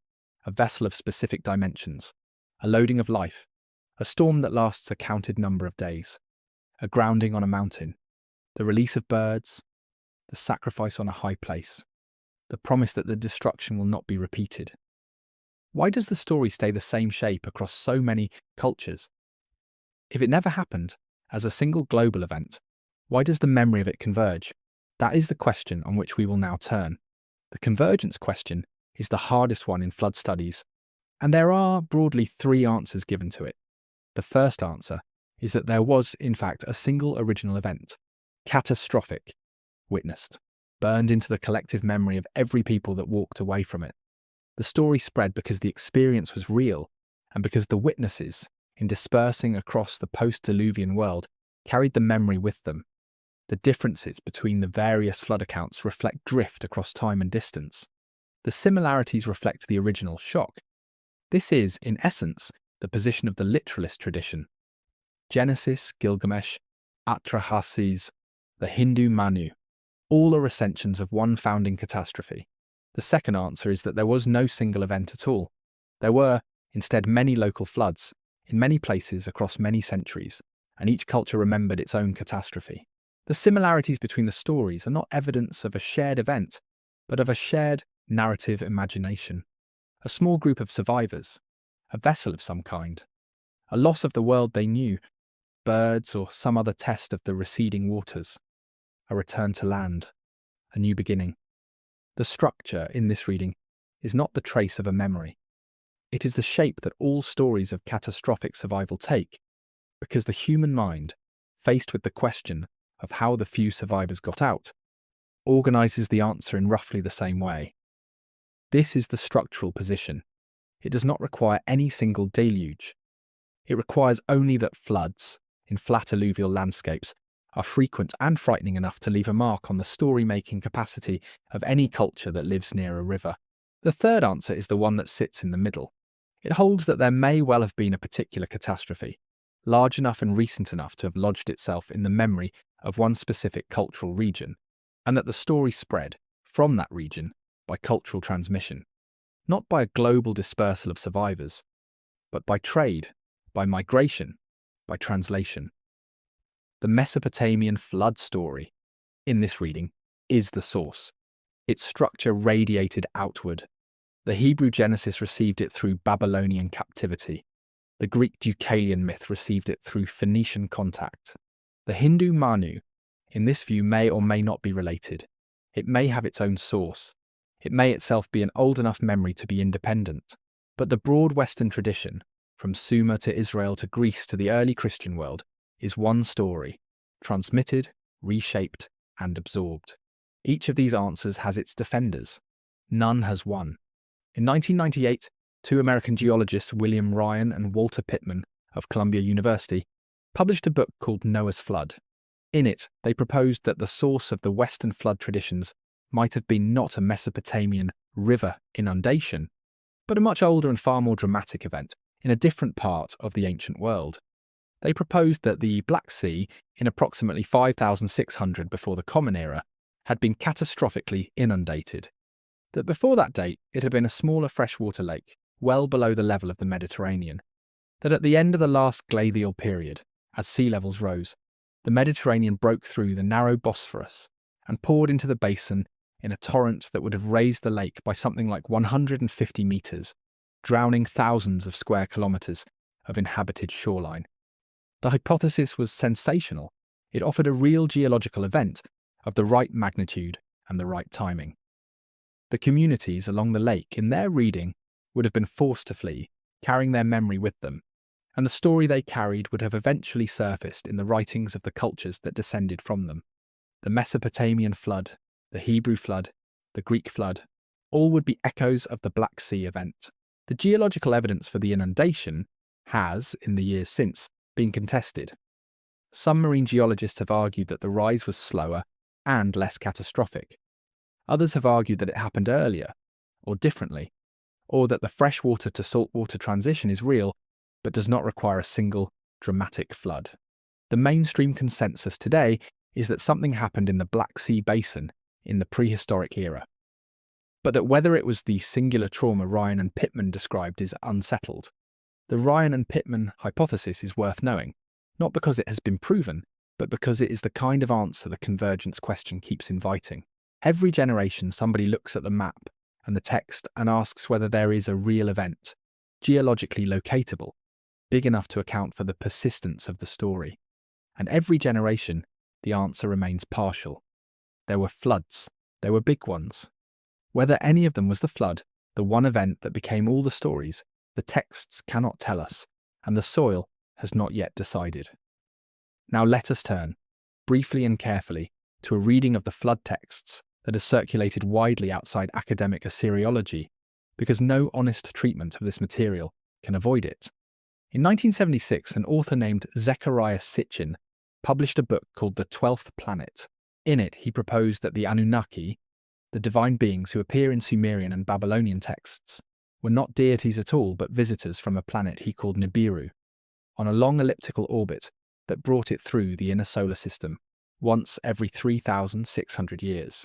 S1: a vessel of specific dimensions, a loading of life, a storm that lasts a counted number of days, a grounding on a mountain, the release of birds, the sacrifice on a high place, the promise that the destruction will not be repeated. Why does the story stay the same shape across so many cultures? If it never happened, as a single global event, why does the memory of it converge? That is the question on which we will now turn. The convergence question is the hardest one in flood studies, and there are broadly three answers given to it. The first answer is that there was, in fact, a single original event, catastrophic, witnessed, burned into the collective memory of every people that walked away from it. The story spread because the experience was real, and because the witnesses, in dispersing across the post-Diluvian world, carried the memory with them. The differences between the various flood accounts reflect drift across time and distance. The similarities reflect the original shock. This is, in essence, the position of the literalist tradition. Genesis, Gilgamesh, Atrahasis, the Hindu Manu, all are recensions of one founding catastrophe. The second answer is that there was no single event at all. There were, instead, many local floods, in many places across many centuries, and each culture remembered its own catastrophe. The similarities between the stories are not evidence of a shared event, but of a shared narrative imagination. A small group of survivors, a vessel of some kind, a loss of the world they knew, birds or some other test of the receding waters, a return to land, a new beginning. The structure in this reading is not the trace of a memory. It is the shape that all stories of catastrophic survival take, because the human mind, faced with the question of how the few survivors got out, organizes the answer in roughly the same way. This is the structural position. It does not require any single deluge. It requires only that floods, in flat alluvial landscapes, are frequent and frightening enough to leave a mark on the story-making capacity of any culture that lives near a river. The third answer is the one that sits in the middle. It holds that there may well have been a particular catastrophe, large enough and recent enough to have lodged itself in the memory of one specific cultural region, and that the story spread from that region by cultural transmission, not by a global dispersal of survivors, but by trade, by migration, by translation. The Mesopotamian flood story, in this reading, is the source. Its structure radiated outward. The Hebrew Genesis received it through Babylonian captivity. The Greek Deucalion myth received it through Phoenician contact. The Hindu Manu, in this view, may or may not be related. It may have its own source. It may itself be an old enough memory to be independent. But the broad Western tradition, from Sumer to Israel to Greece to the early Christian world, is one story, transmitted, reshaped, and absorbed. Each of these answers has its defenders. None has won. In 1998, two American geologists, William Ryan and Walter Pittman of Columbia University, published a book called Noah's Flood. In it, they proposed that the source of the Western flood traditions might have been not a Mesopotamian river inundation, but a much older and far more dramatic event in a different part of the ancient world. They proposed that the Black Sea, in approximately 5,600 before the Common Era, had been catastrophically inundated. That before that date, it had been a smaller freshwater lake, well below the level of the Mediterranean. That at the end of the last glacial period, as sea levels rose, the Mediterranean broke through the narrow Bosphorus and poured into the basin in a torrent that would have raised the lake by something like 150 metres, drowning thousands of square kilometres of inhabited shoreline. The hypothesis was sensational. It offered a real geological event of the right magnitude and the right timing. The communities along the lake, in their reading, would have been forced to flee, carrying their memory with them, and the story they carried would have eventually surfaced in the writings of the cultures that descended from them. The Mesopotamian flood, the Hebrew flood, the Greek flood, all would be echoes of the Black Sea event. The geological evidence for the inundation has, in the years since, been contested. Some marine geologists have argued that the rise was slower and less catastrophic. Others have argued that it happened earlier, or differently, or that the freshwater to saltwater transition is real, but does not require a single, dramatic flood. The mainstream consensus today is that something happened in the Black Sea basin in the prehistoric era, but that whether it was the singular trauma Ryan and Pittman described is unsettled. The Ryan and Pittman hypothesis is worth knowing, not because it has been proven, but because it is the kind of answer the convergence question keeps inviting. Every generation, somebody looks at the map and the text and asks whether there is a real event, geologically locatable, big enough to account for the persistence of the story. And every generation, the answer remains partial. There were floods. There were big ones. Whether any of them was the flood the one event that became all the stories, the texts cannot tell us, and the soil has not yet decided. Now let us turn, briefly and carefully, to a reading of the flood texts that has circulated widely outside academic Assyriology, because no honest treatment of this material can avoid it. In 1976, an author named Zechariah Sitchin published a book called The 12th Planet. In it, he proposed that the Anunnaki, the divine beings who appear in Sumerian and Babylonian texts, were not deities at all but visitors from a planet he called Nibiru, on a long elliptical orbit that brought it through the inner solar system once every 3,600 years.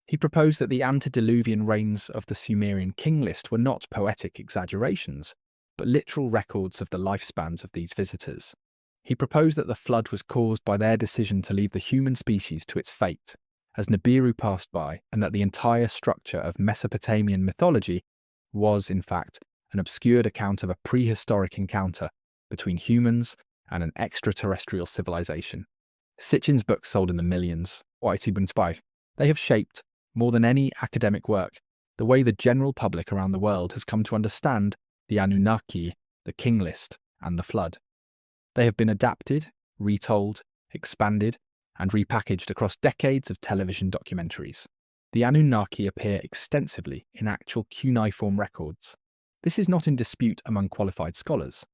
S1: He proposed that the antediluvian reigns of the Sumerian king list were not poetic exaggerations, but literal records of the lifespans of these visitors. He proposed that the flood was caused by their decision to leave the human species to its fate as Nibiru passed by, and that the entire structure of Mesopotamian mythology was, in fact, an obscured account of a prehistoric encounter between humans and an extraterrestrial civilization. Sitchin's books sold in the millions. They have shaped, more than any academic work, the way the general public around the world has come to understand the Anunnaki, the king list, and the flood. They have been adapted, retold, expanded, and repackaged across decades of television documentaries. The Anunnaki appear extensively in actual cuneiform records. This is not in dispute among qualified scholars.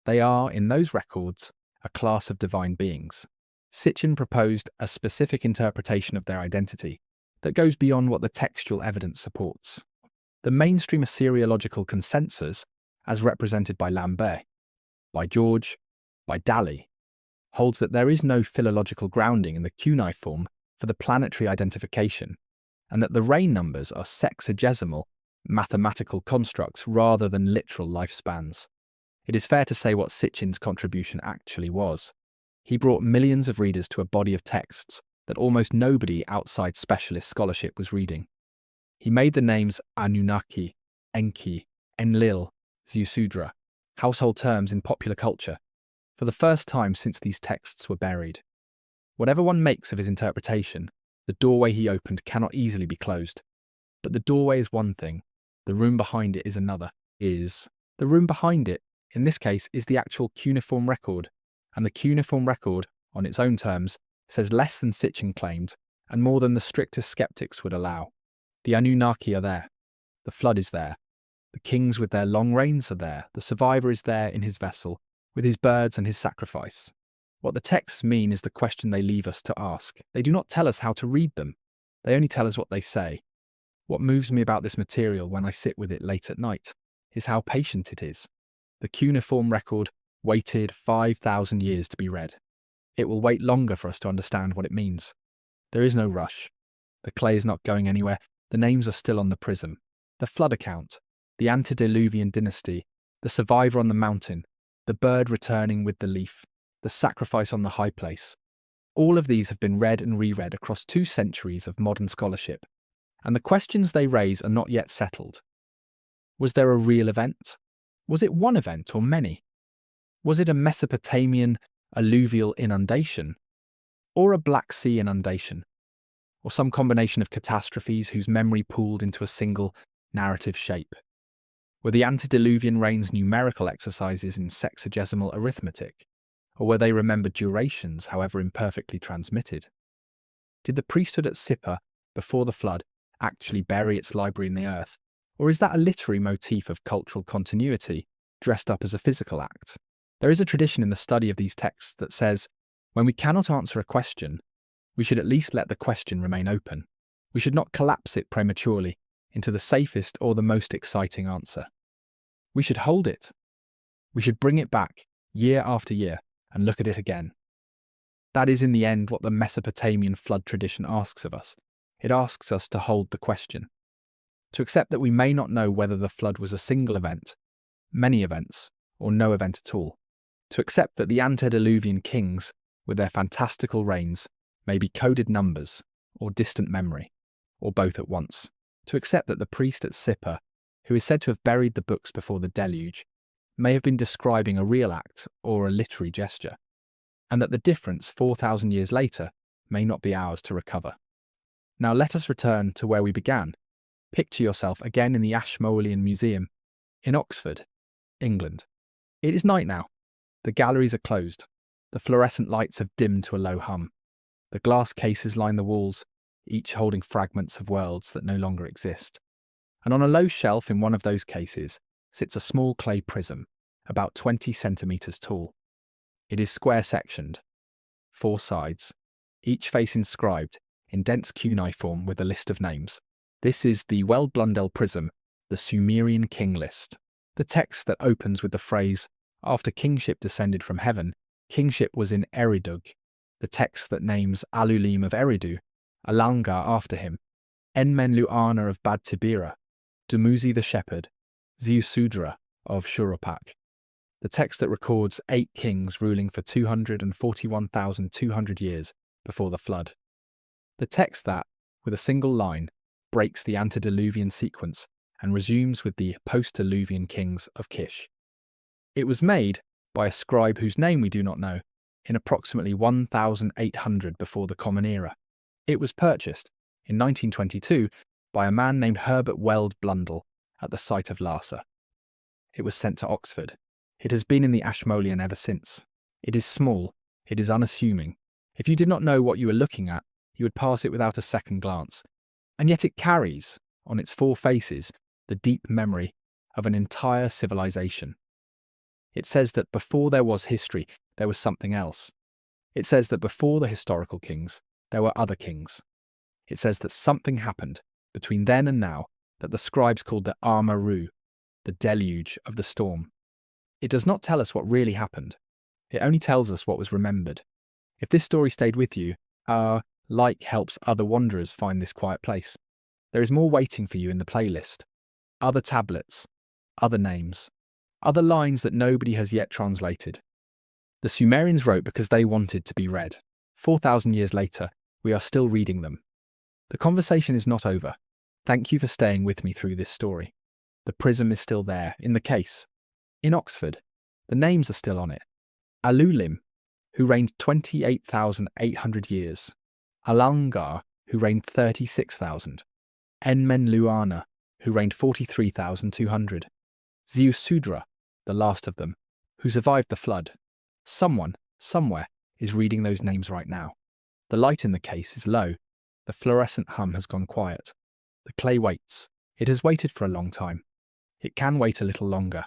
S1: They are, in those records, a class of divine beings. Sitchin proposed a specific interpretation of their identity that goes beyond what the textual evidence supports. The mainstream Assyriological consensus, as represented by Lambert, by George, by Daly, holds that there is no philological grounding in the cuneiform for the planetary identification, and that the reign numbers are sexagesimal, mathematical constructs rather than literal lifespans. It is fair to say what Sitchin's contribution actually was. He brought millions of readers to a body of texts that almost nobody outside specialist scholarship was reading. He made the names Anunnaki, Enki, Enlil, Ziusudra household terms in popular culture for the first time since these texts were buried. Whatever one makes of his interpretation, the doorway he opened cannot easily be closed. But the doorway is one thing, the room behind it is another. The room behind it, in this case, is the actual cuneiform record, and the cuneiform record, on its own terms, says less than Sitchin claimed, and more than the strictest skeptics would allow. The Anunnaki are there. The flood is there. The kings with their long reigns are there. The survivor is there in his vessel, with his birds and his sacrifice. What the texts mean is the question they leave us to ask. They do not tell us how to read them. They only tell us what they say. What moves me about this material when I sit with it late at night is how patient it is. The cuneiform record waited 5,000 years to be read. It will wait longer for us to understand what it means. There is no rush. The clay is not going anywhere. The names are still on the prism. The flood account, the antediluvian dynasty, the survivor on the mountain, the bird returning with the leaf, the sacrifice on the high place. All of these have been read and reread across 2 centuries of modern scholarship, and the questions they raise are not yet settled. Was there a real event? Was it one event or many? Was it a Mesopotamian alluvial inundation? Or a Black Sea inundation? Or some combination of catastrophes whose memory pooled into a single narrative shape? Were the antediluvian rains numerical exercises in sexagesimal arithmetic? Or were they remembered durations, however imperfectly transmitted? Did the priesthood at Sippar, before the flood, actually bury its library in the earth? Or is that a literary motif of cultural continuity, dressed up as a physical act? There is a tradition in the study of these texts that says, when we cannot answer a question, we should at least let the question remain open. We should not collapse it prematurely into the safest or the most exciting answer. We should hold it. We should bring it back, year after year, and look at it again. That is in the end what the Mesopotamian flood tradition asks of us. It asks us to hold the question. To accept that we may not know whether the flood was a single event, many events, or no event at all. To accept that the antediluvian kings, with their fantastical reigns, may be coded numbers, or distant memory, or both at once. To accept that the priest at Sippar, who is said to have buried the books before the deluge, may have been describing a real act or a literary gesture, and that the difference 4,000 years later may not be ours to recover. Now let us return to where we began, Picture yourself again in the Ashmolean Museum in Oxford, England. It is night now. The galleries are closed. The fluorescent lights have dimmed to a low hum. The glass cases line the walls, each holding fragments of worlds that no longer exist. And on a low shelf in one of those cases sits a small clay prism, about 20 centimetres tall. It is square-sectioned, 4 sides, each face inscribed in dense cuneiform with a list of names. This is the Weld-Blundell prism, the Sumerian king list. The text that opens with the phrase, "After kingship descended from heaven, kingship was in Eridu." The text that names Alulim of Eridu, Alangar after him, Enmenluana of Bad Tibira, Dumuzi the shepherd, Ziusudra of Shurupak. The text that records 8 kings ruling for 241,200 years before the flood. The text that, with a single line, breaks the antediluvian sequence and resumes with the post-diluvian kings of Kish. It was made by a scribe whose name we do not know in approximately 1800 before the Common Era. It was purchased in 1922 by a man named Herbert Weld-Blundell at the site of Larsa. It was sent to Oxford. It has been in the Ashmolean ever since. It is small. It is unassuming. If you did not know what you were looking at, you would pass it without a second glance. And yet it carries, on its 4 faces, the deep memory of an entire civilization. It says that before there was history, there was something else. It says that before the historical kings, there were other kings. It says that something happened between then and now that the scribes called the Amaru, the deluge of the storm. It does not tell us what really happened. It only tells us what was remembered. If this story stayed with you, our like helps other wanderers find this quiet place. There is more waiting for you in the playlist. Other tablets, other names, other lines that nobody has yet translated. The Sumerians wrote because they wanted to be read. 4,000 years later, we are still reading them. The conversation is not over. Thank you for staying with me through this story. The prism is still there, in the case. In Oxford, the names are still on it. Alulim, who reigned 28,800 years. Alangar, who reigned 36,000. Enmenluana, who reigned 43,200. Ziusudra, the last of them, who survived the flood. Someone, somewhere, is reading those names right now. The light in the case is low. The fluorescent hum has gone quiet. The clay waits. It has waited for a long time. It can wait a little longer.